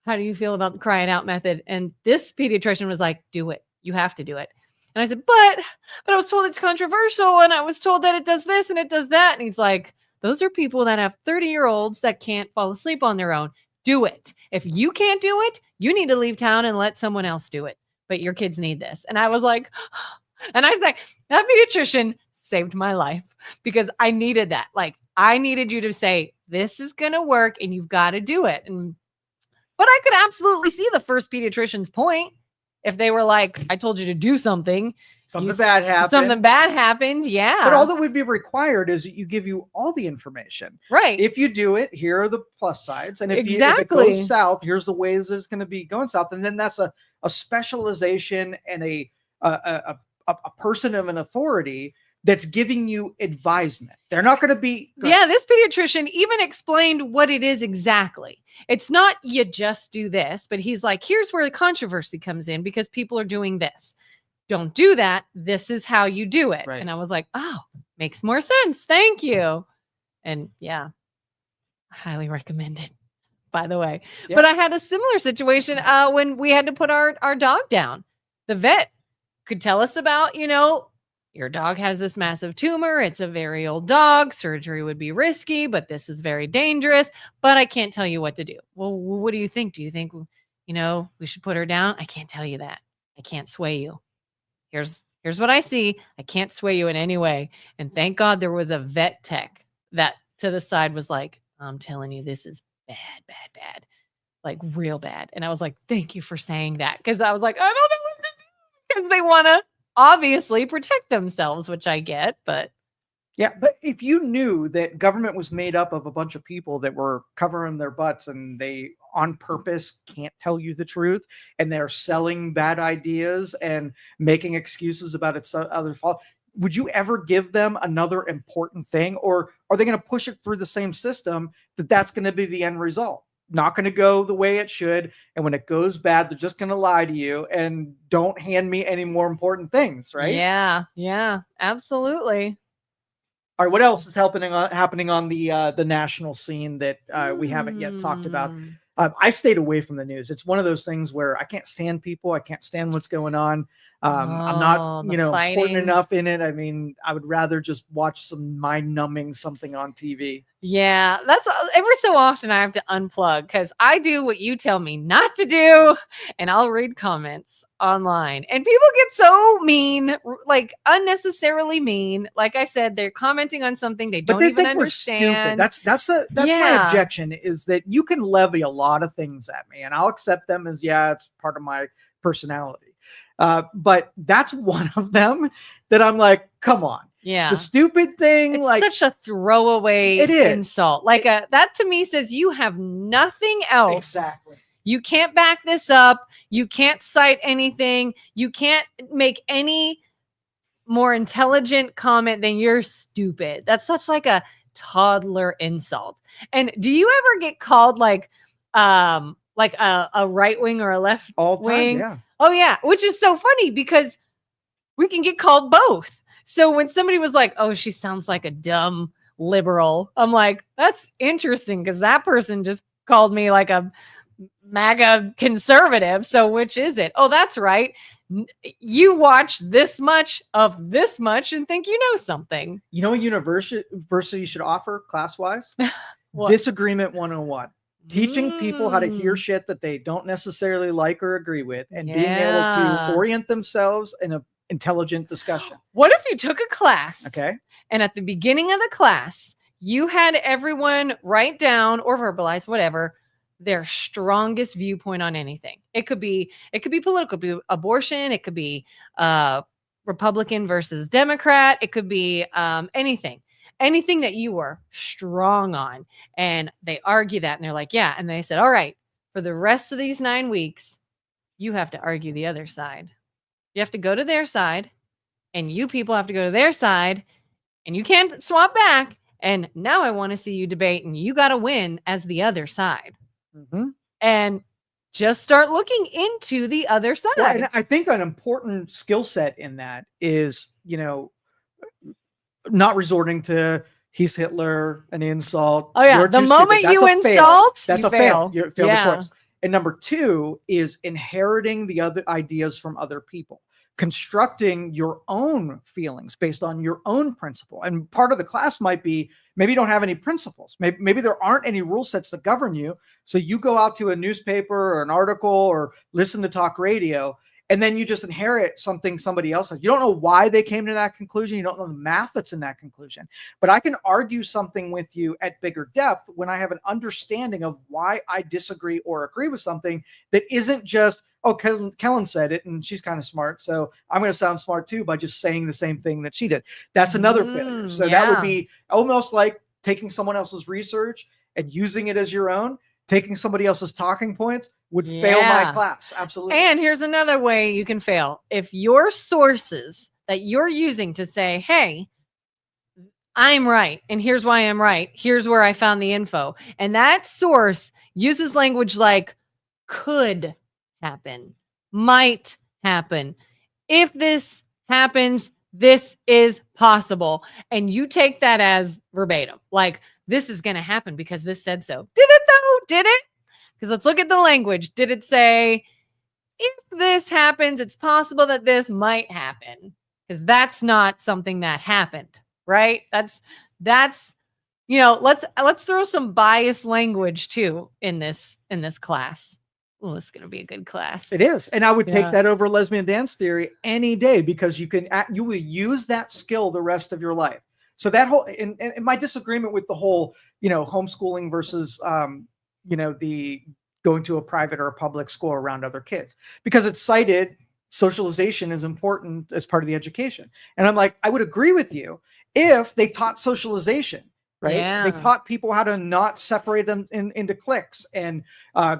How do you feel about the cry it out method? And this pediatrician was like, do it. You have to do it. And I said, but I was told it's controversial. And I was told that it does this and it does that. And he's like, those are people that have 30-year-olds that can't fall asleep on their own. Do it. If you can't do it, you need to leave town and let someone else do it. But your kids need this. And I was like, and I was like, that pediatrician saved my life because I needed that. Like, I needed you to say, this is going to work and you've got to do it. But I could absolutely see the first pediatrician's point. If they were like, I told you to do something. Something bad happened. Something bad happened. Yeah. But all that would be required is that you give you all the information. Right. If you do it, here are the plus sides. And if it goes south, here's the ways it's going to be going south. And then that's a specialization and a person of an authority that's giving you advisement. They're not going to be. Yeah, this pediatrician even explained what it is exactly. It's not you just do this, but he's like, here's where the controversy comes in because people are doing this. Don't do that. This is how you do it. Right. And I was like, oh, makes more sense. Thank you. And yeah, highly recommended, by the way. Yeah. But I had a similar situation when we had to put our dog down. The vet could tell us about, your dog has this massive tumor. It's a very old dog. Surgery would be risky, but this is very dangerous. But I can't tell you what to do. Well, what do you think? Do you think, we should put her down? I can't tell you that. I can't sway you. Here's what I see. I can't sway you in any way. And thank God there was a vet tech that to the side was like, I'm telling you, this is bad, bad, bad. Like real bad. And I was like, thank you for saying that. Because I was like, I don't know what to do. Because they want to obviously protect themselves, which I get, but. Yeah, but if you knew that government was made up of a bunch of people that were covering their butts and they on purpose can't tell you the truth and they're selling bad ideas and making excuses about its other fault, would you ever give them another important thing? Or are they going to push it through the same system that's going to be the end result? Not going to go the way it should. And when it goes bad, they're just going to lie to you and don't hand me any more important things, right? Yeah, absolutely. All right, what else is happening on the national scene that we haven't yet talked about? I stayed away from the news. It's one of those things where I can't stand people. I can't stand what's going on. I'm not, important enough in it. I mean, I would rather just watch some mind-numbing something on TV. Yeah, that's every so often I have to unplug because I do what you tell me not to do, and I'll read comments online. And people get so mean, like unnecessarily mean. Like I said, they're commenting on something they don't even understand. That's my objection is that you can levy a lot of things at me, and I'll accept them as it's part of my personality. But that's one of them that I'm like, come on. Yeah. The stupid thing, it's like such a throwaway insult. Like that to me says you have nothing else. Exactly. You can't back this up. You can't cite anything. You can't make any more intelligent comment than you're stupid. That's such like a toddler insult. And do you ever get called like a right wing or a left wing? Yeah. Oh yeah, which is so funny because we can get called both. So when somebody was like, "Oh, she sounds like a dumb liberal," I'm like, "That's interesting," because that person just called me like a MAGA conservative. So which is it? Oh, that's right. You watch this much of this much and think you know something. You know, a university should offer class-wise? Disagreement 101. Teaching people how to hear shit that they don't necessarily like or agree with and being able to orient themselves in an intelligent discussion. What if you took a class? Okay. And at the beginning of the class, you had everyone write down or verbalize whatever their strongest viewpoint on anything. It could be political, it could be abortion, it could be Republican versus Democrat, it could be anything that you were strong on. And they argue that and they're like, yeah. And they said, all right, for the rest of these 9 weeks, you have to argue the other side. You have to go to their side and you people have to go to their side and you can't swap back. And now I want to see you debate and you got to win as the other side. Mm-hmm. And just start looking into the other side. Well, and I think an important skill set in that is, not resorting to he's Hitler, an insult. Oh yeah, the moment you insult, that's a fail. You fail the course. And number 2 is inheriting the other ideas from other people, constructing your own feelings based on your own principle. And part of the class might be maybe you don't have any principles. Maybe there aren't any rule sets that govern you. So you go out to a newspaper or an article or listen to talk radio and then you just inherit something somebody else has. You don't know why they came to that conclusion. You don't know the math that's in that conclusion. But I can argue something with you at bigger depth when I have an understanding of why I disagree or agree with something that isn't just, oh, Kellen said it and she's kind of smart, so I'm going to sound smart too by just saying the same thing that she did. That's another failure. So that would be almost like taking someone else's research and using it as your own. Taking somebody else's talking points would fail my class. Absolutely. And here's another way you can fail. If your sources that you're using to say, hey, I'm right, and here's why I'm right, here's where I found the info, and that source uses language like could happen, might happen, if this happens, this is possible, and you take that as verbatim, like this is going to happen because this said so. Did it though? Did it? Because let's look at the language. Did it say, if this happens, it's possible that this might happen? Because that's not something that happened, right? That's let's throw some biased language too in this class. Well, it's going to be a good class. It is. And I would take that over lesbian dance theory any day, because you will use that skill the rest of your life. So that whole, and my disagreement with the whole, homeschooling versus, the going to a private or a public school around other kids, because it's cited socialization is important as part of the education. And I'm like, I would agree with you if they taught socialization, right? Yeah. They taught people how to not separate them into cliques and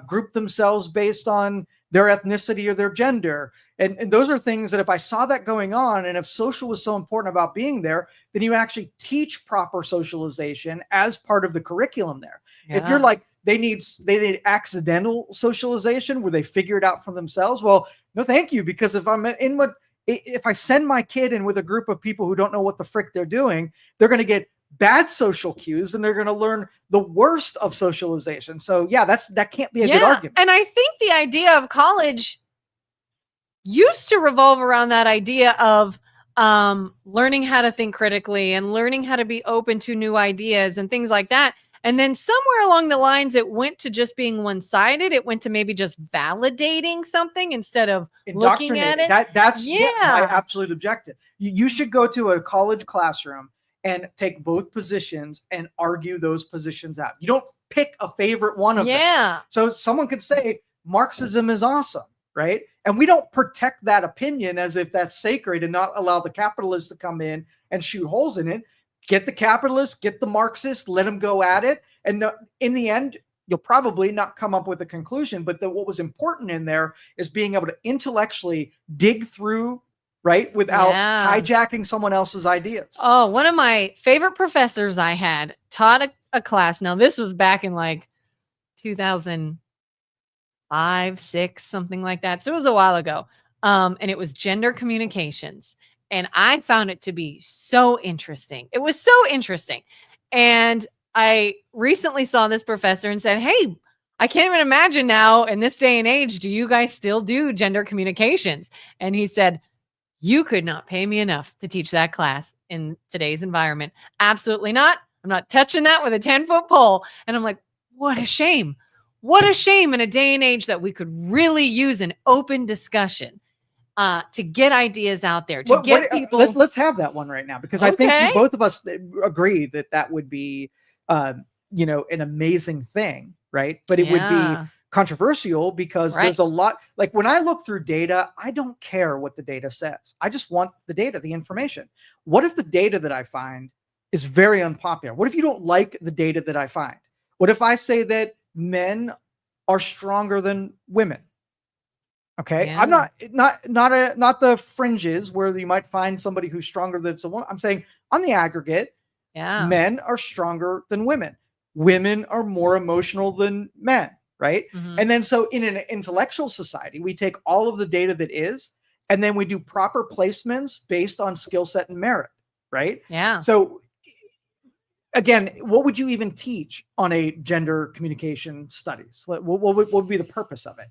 group themselves based on their ethnicity or their gender. And those are things that if I saw that going on, and if social was so important about being there, then you actually teach proper socialization as part of the curriculum there. Yeah. If you're like, they need accidental socialization where they figure it out for themselves, well, no, thank you. Because if I send my kid in with a group of people who don't know what the frick they're doing, they're going to get bad social cues and they're going to learn the worst of socialization. So yeah, that can't be a good argument. And I think the idea of college used to revolve around that idea of learning how to think critically and learning how to be open to new ideas and things like that. And then somewhere along the lines, it went to just being one-sided. It went to maybe just validating something instead of looking at it. That's my absolute objective. You should go to a college classroom and take both positions and argue those positions out. You don't pick a favorite one of them. So someone could say Marxism is awesome, right? And we don't protect that opinion as if that's sacred and not allow the capitalists to come in and shoot holes in it. Get the capitalists, get the Marxists, let them go at it. And in the end, you'll probably not come up with a conclusion. But what was important in there is being able to intellectually dig through, right, without hijacking someone else's ideas. Oh, one of my favorite professors I had taught a class. Now, this was back in like 2005, 6, something like that. So it was a while ago. And it was gender communications. And I found it to be so interesting. It was so interesting. And I recently saw this professor and said, hey, I can't even imagine now in this day and age, do you guys still do gender communications? And he said, you could not pay me enough to teach that class in today's environment. Absolutely not. I'm not touching that with a 10-foot pole. And I'm like, what a shame. What a shame in a day and age that we could really use an open discussion to get ideas out there, to get people. Let's have that one right now, because I think both of us agree that would be, an amazing thing, right? But it would be controversial because there's a lot. Like when I look through data, I don't care what the data says. I just want the data, the information. What if the data that I find is very unpopular? What if you don't like the data that I find? What if I say that men are stronger than women? Okay. I'm not the fringes where you might find somebody who's stronger than someone. I'm saying on the aggregate, men are stronger than women. Women are more emotional than men, right? Mm-hmm. And then so in an intellectual society, we take all of the data that is, and then we do proper placements based on skill set and merit, right? Yeah. So again, what would you even teach on a gender communication studies? What would be the purpose of it?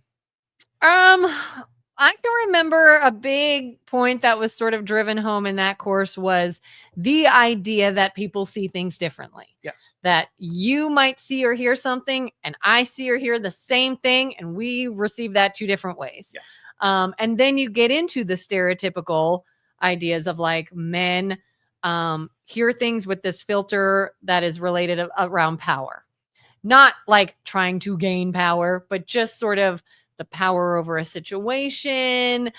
I can remember a big point that was sort of driven home in that course was the idea that people see things differently. Yes. That you might see or hear something, and I see or hear the same thing, and we receive that two different ways. Yes. And then you get into the stereotypical ideas of like men hear things with this filter that is related around power. Not like trying to gain power, but just sort of the power over a situation,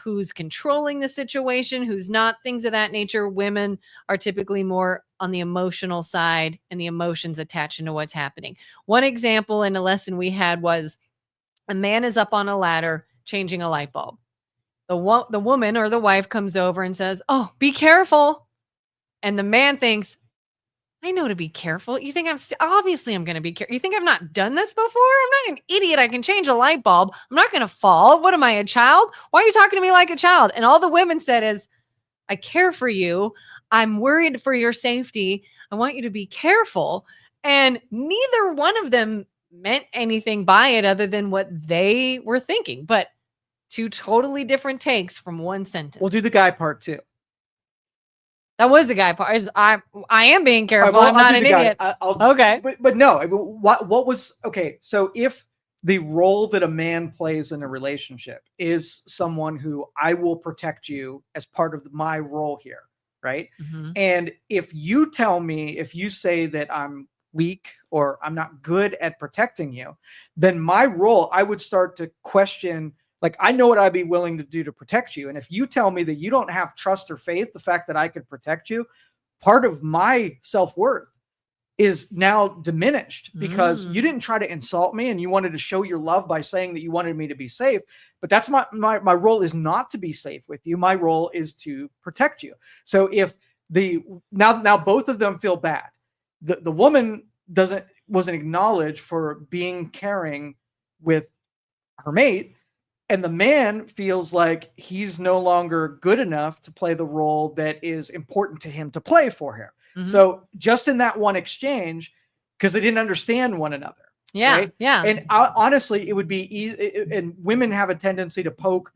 who's controlling the situation, who's not, things of that nature. Women are typically more on the emotional side and the emotions attached into what's happening. One example in a lesson we had was a man is up on a ladder changing a light bulb. The woman or the wife comes over and says, "Oh, be careful." And the man thinks, I know to be careful. You think obviously I'm going to be careful. You think I've not done this before? I'm not an idiot. I can change a light bulb. I'm not going to fall. What am I, a child? Why are you talking to me like a child? And all the women said is, I care for you. I'm worried for your safety. I want you to be careful. And neither one of them meant anything by it other than what they were thinking. But two totally different takes from one sentence. We'll do the guy part too. That was the guy part. I am being careful. Right, well, I'm not an idiot. Okay. But no, I mean, what was, okay, so if the role that a man plays in a relationship is someone who I will protect you as part of my role here, right? Mm-hmm. And if you tell me, if you say that I'm weak or I'm not good at protecting you, then my role, I would start to question, like, I know what I'd be willing to do to protect you. And if you tell me that you don't have trust or faith, the fact that I could protect you, part of my self-worth is now diminished because you didn't try to insult me and you wanted to show your love by saying that you wanted me to be safe. But that's my role is not to be safe with you. My role is to protect you. So if now both of them feel bad, the woman wasn't acknowledged for being caring with her mate, and the man feels like he's no longer good enough to play the role that is important to him to play for him. Mm-hmm. So just in that one exchange, because they didn't understand one another. Yeah. Right? Yeah. And honestly, it would be easy. And women have a tendency to poke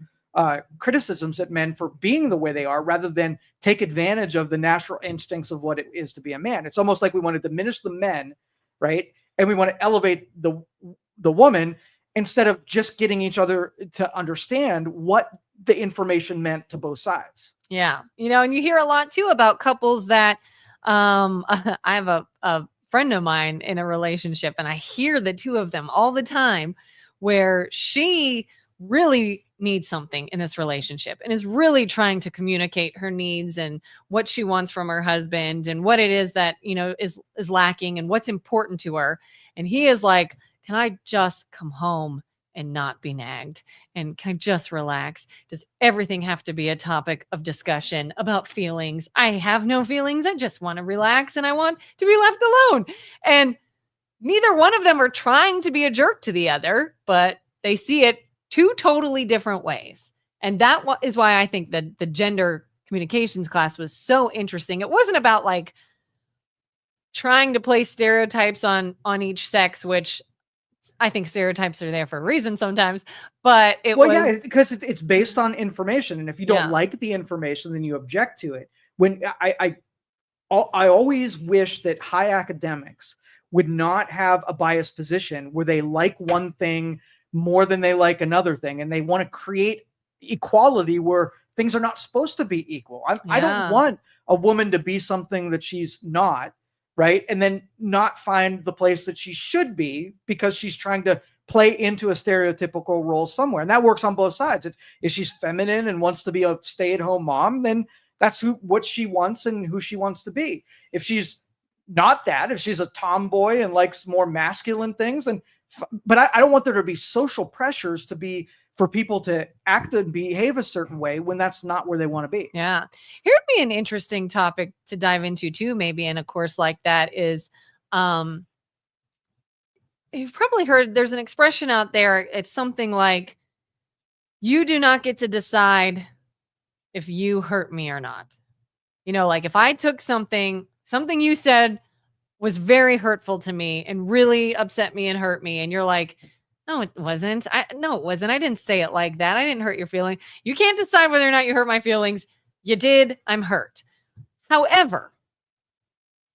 criticisms at men for being the way they are, rather than take advantage of the natural instincts of what it is to be a man. It's almost like we want to diminish the men, right? And we want to elevate the woman, instead of just getting each other to understand what the information meant to both sides. Yeah. And you hear a lot too about couples that I have a friend of mine in a relationship, and I hear the two of them all the time where she really needs something in this relationship and is really trying to communicate her needs and what she wants from her husband and what it is that, is lacking and what's important to her. And he is like, can I just come home and not be nagged? And can I just relax? Does everything have to be a topic of discussion about feelings? I have no feelings. I just want to relax and I want to be left alone. And neither one of them are trying to be a jerk to the other, but they see it two totally different ways. And that is why I think that the gender communications class was so interesting. It wasn't about like trying to place stereotypes on each sex, which I think stereotypes are there for a reason sometimes, but yeah, because it's based on information. And if you don't like the information, then you object to it. When I always wish that high academics would not have a biased position where they like one thing more than they like another thing. And they want to create equality where things are not supposed to be equal. I don't want a woman to be something that she's not. Right. And then not find the place that she should be because she's trying to play into a stereotypical role somewhere. And that works on both sides. If she's feminine and wants to be a stay-at-home mom, then that's what she wants and who she wants to be. If she's not that, if she's a tomboy and likes more masculine things, but I don't want there to be social pressures for people to act and behave a certain way when that's not where they want to be. Yeah. Here'd be an interesting topic to dive into too, maybe in a course like that is, you've probably heard there's an expression out there. It's something like, you do not get to decide if you hurt me or not. Like if I took something you said was very hurtful to me and really upset me and hurt me, and you're like, No, it wasn't. No, it wasn't. I didn't say it like that. I didn't hurt your feeling. You can't decide whether or not you hurt my feelings. You did. I'm hurt. However,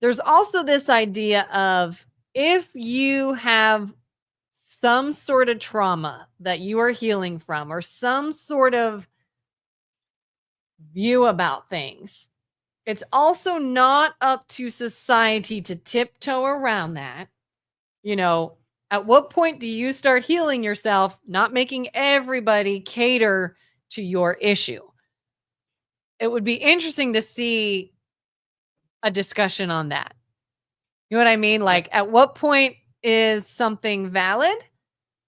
there's also this idea of if you have some sort of trauma that you are healing from or some sort of view about things, it's also not up to society to tiptoe around that. At what point do you start healing yourself, not making everybody cater to your issue? It would be interesting to see a discussion on that. You know what I mean? Like, at what point is something valid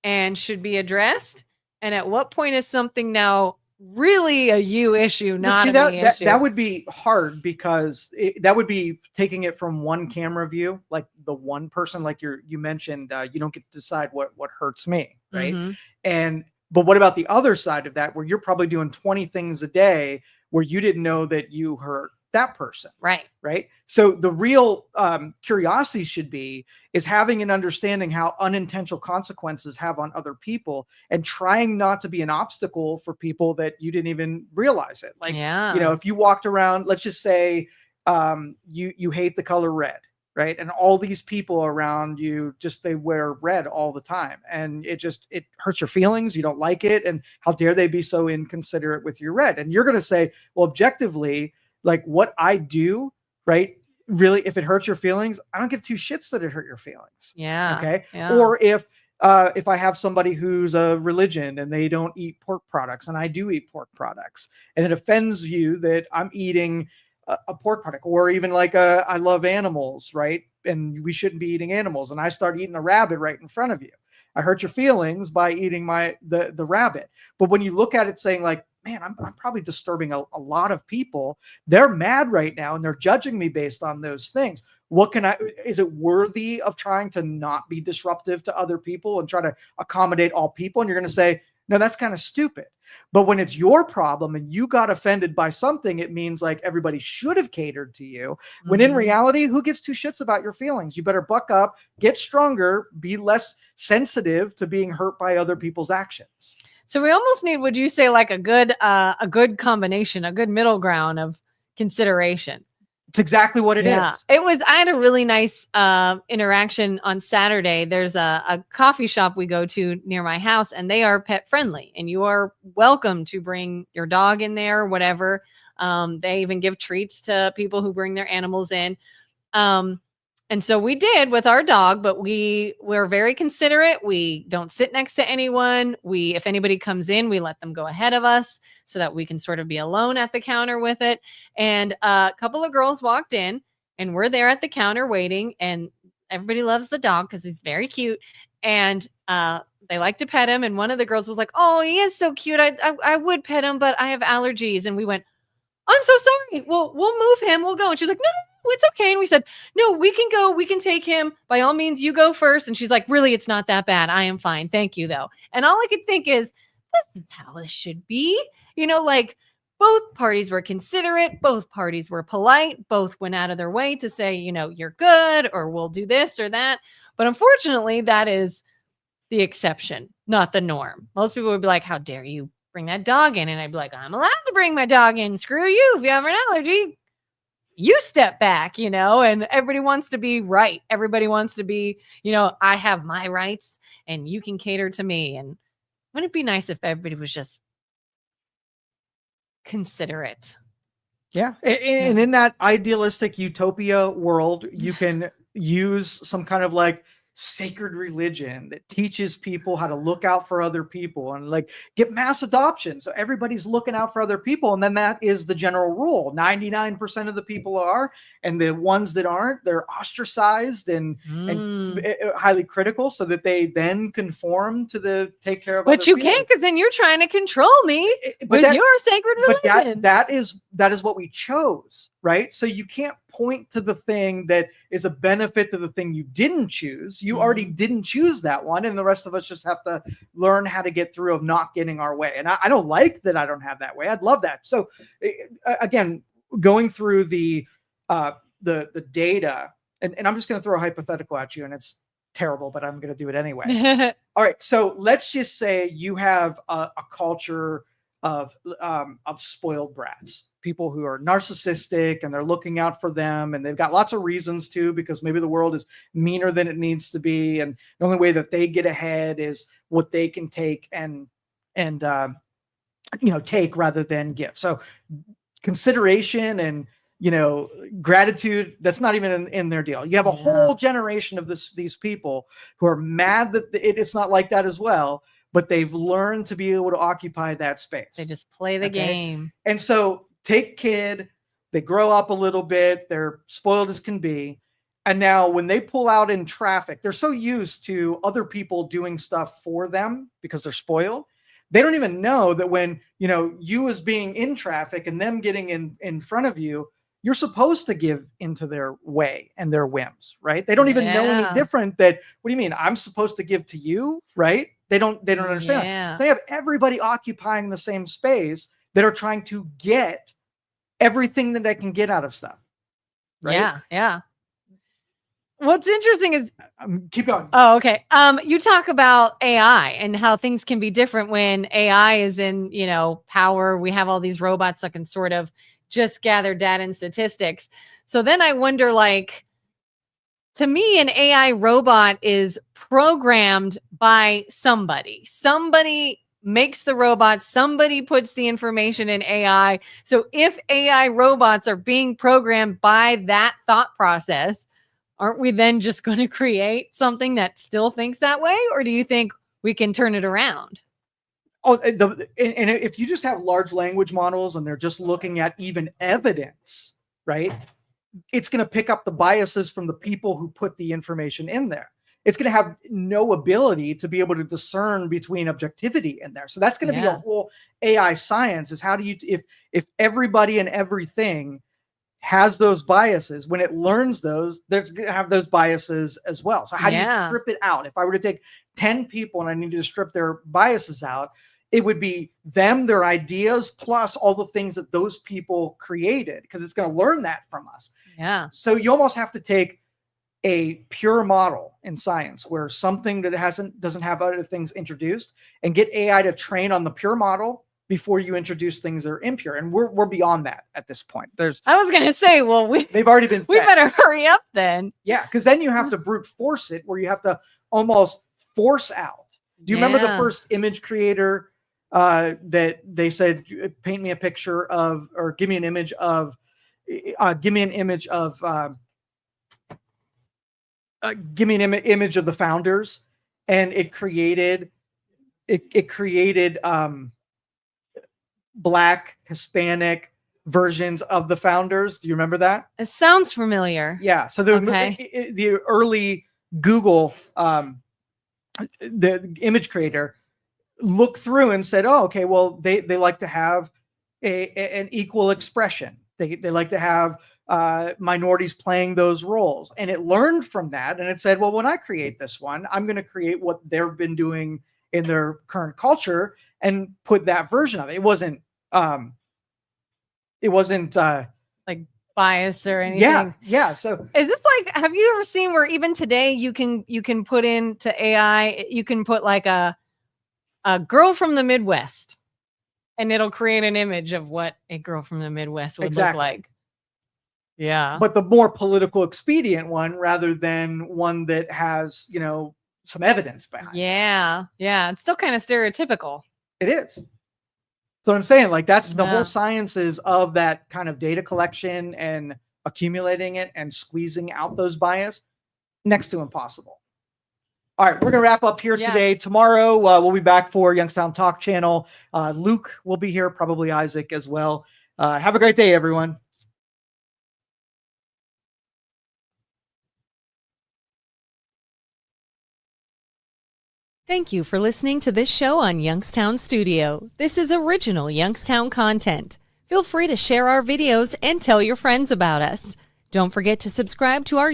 and should be addressed? And at what point is something now really a you issue, But not see, a me issue? that would be hard because that would be taking it from one camera view, like the one person, like you mentioned, you don't get to decide what hurts me, right? But what about the other side of that, where you're probably doing 20 things a day where you didn't know that you hurt that person, right? So the real curiosity should be is having an understanding how unintentional consequences have on other people, and trying not to be an obstacle for people that you didn't even realize it. Like, if you walked around, let's just say you hate the color red, right? And all these people around you, they wear red all the time, and it hurts your feelings. You don't like it, and how dare they be so inconsiderate with your red? And you're going to say, well, objectively, like what I do, right? Really, if it hurts your feelings, I don't give two shits that it hurt your feelings. Okay. Or if I have somebody who's a religion and they don't eat pork products and I do eat pork products, and it offends you that I'm eating a pork product, or even like I love animals, right? And we shouldn't be eating animals, and I start eating a rabbit right in front of you. I hurt your feelings by eating the rabbit. But when you look at it saying like, man, I'm probably disturbing a lot of people. They're mad right now and they're judging me based on those things. Is it worthy of trying to not be disruptive to other people and try to accommodate all people? And you're going to say, no, that's kind of stupid. But when it's your problem and you got offended by something, it means like everybody should have catered to you. When in reality, who gives two shits about your feelings? You better buck up, get stronger, be less sensitive to being hurt by other people's actions. So we almost need, would you say, like a good combination, a good middle ground of consideration? It's exactly what it is. I had a really nice interaction on Saturday. There's a coffee shop we go to near my house, and they are pet friendly, and you are welcome to bring your dog in there, whatever. They even give treats to people who bring their animals in. And so we did with our dog, but we're very considerate. We don't sit next to anyone. If anybody comes in, we let them go ahead of us so that we can sort of be alone at the counter with it. And a couple of girls walked in, and we're there at the counter waiting, and everybody loves the dog because he's very cute. And they like to pet him. And one of the girls was like, oh, he is so cute. I would pet him, but I have allergies. And we went, I'm so sorry. We'll move him. We'll go. And she's like, no, it's okay. And we said, no, we can go. We can take him. By all means, you go first. And she's like, really, it's not that bad. I am fine. Thank you, though. And all I could think is, this is how this should be. Like both parties were considerate. Both parties were polite. Both went out of their way to say, you're good, or we'll do this or that. But unfortunately, that is the exception, not the norm. Most people would be like, how dare you bring that dog in? And I'd be like, I'm allowed to bring my dog in. Screw you. If you have an allergy, you step back, and everybody wants to be right. Everybody wants to be, I have my rights and you can cater to me. And wouldn't it be nice if everybody was just considerate? Yeah. And in that idealistic utopia world, you can use some kind of like sacred religion that teaches people how to look out for other people and like get mass adoption. So everybody's looking out for other people. And then that is the general rule. 99% of the people are, and the ones that aren't, they're ostracized and highly critical so that they then conform to take care of but other you people. Can't, because then you're trying to control me with your sacred religion. But that is what we chose, right? So you can't point to the thing that is a benefit to the thing you didn't choose. You already didn't choose that one, and the rest of us just have to learn how to get through of not getting our way. And I don't like that I don't have that way. I'd love that. So again, going through the data, and I'm just going to throw a hypothetical at you, and it's terrible, but I'm going to do it anyway. All right, so let's just say you have a culture of spoiled brats, people who are narcissistic and they're looking out for them, and they've got lots of reasons to, because maybe the world is meaner than it needs to be, and the only way that they get ahead is what they can take and take rather than give. So consideration and gratitude, that's not even in their deal. You have a whole generation of these people who are mad that it's not like that as well, but they've learned to be able to occupy that space. They just play the game. And so take kid, they grow up a little bit, they're spoiled as can be. And now when they pull out in traffic, they're so used to other people doing stuff for them because they're spoiled. They don't even know that when, you as being in traffic and them getting in front of you, you're supposed to give into their way and their whims, right? They don't even know any different. That, what do you mean? I'm supposed to give to you, right? They don't understand. Yeah. So they have everybody occupying the same space that are trying to get everything that they can get out of stuff. Right? Yeah. Yeah. What's interesting is keep going. Oh, okay. You talk about AI and how things can be different when AI is in, power. We have all these robots that can sort of just gather data and statistics. So then I wonder, to me, an AI robot is programmed by somebody. Somebody makes the robot, somebody puts the information in AI. So if AI robots are being programmed by that thought process, aren't we then just going to create something that still thinks that way? Or do you think we can turn it around? Oh, and if you just have large language models and they're just looking at even evidence, right? It's going to pick up the biases from the people who put the information in there. It's going to have no ability to be able to discern between objectivity in there. So that's going to be a whole AI science, is how do you, if everybody and everything has those biases, when it learns those, they're going to have those biases as well. So how do you strip it out? If I were to take 10 people and I needed to strip their biases out, it would be them, their ideas, plus all the things that those people created, because it's going to learn that from us. Yeah. So you almost have to take a pure model in science where something that doesn't have other things introduced, and get AI to train on the pure model before you introduce things that are impure. And we're beyond that at this point. I was going to say, well, they've already been we fed. better hurry up then. Yeah, because then you have to brute force it, where you have to almost force out. Do you remember the first image creator that they said, paint me a picture of, or give me an image of the founders, and it created Black, Hispanic versions of the founders. Do you remember that? It sounds familiar. Yeah. So the early Google, the image creator, looked through and said, oh, okay, well, they like to have an equal expression. They like to have minorities playing those roles. And it learned from that. And it said, well, when I create this one, I'm going to create what they've been doing in their current culture and put that version of it. It wasn't like bias or anything. Yeah. So is this have you ever seen where even today you can put into AI, you can put like a girl from the Midwest, and it'll create an image of what a girl from the Midwest would look like. Yeah. But the more political expedient one, rather than one that has, some evidence behind it. Yeah. Yeah. It's still kind of stereotypical. It is. So I'm saying, that's the whole sciences of that kind of data collection and accumulating it and squeezing out those bias, next to impossible. All right, we're going to wrap up here today. Tomorrow, we'll be back for Youngstown Talk Channel. Luke will be here, probably Isaac as well. Have a great day, everyone. Thank you for listening to this show on Youngstown Studio. This is original Youngstown content. Feel free to share our videos and tell your friends about us. Don't forget to subscribe to our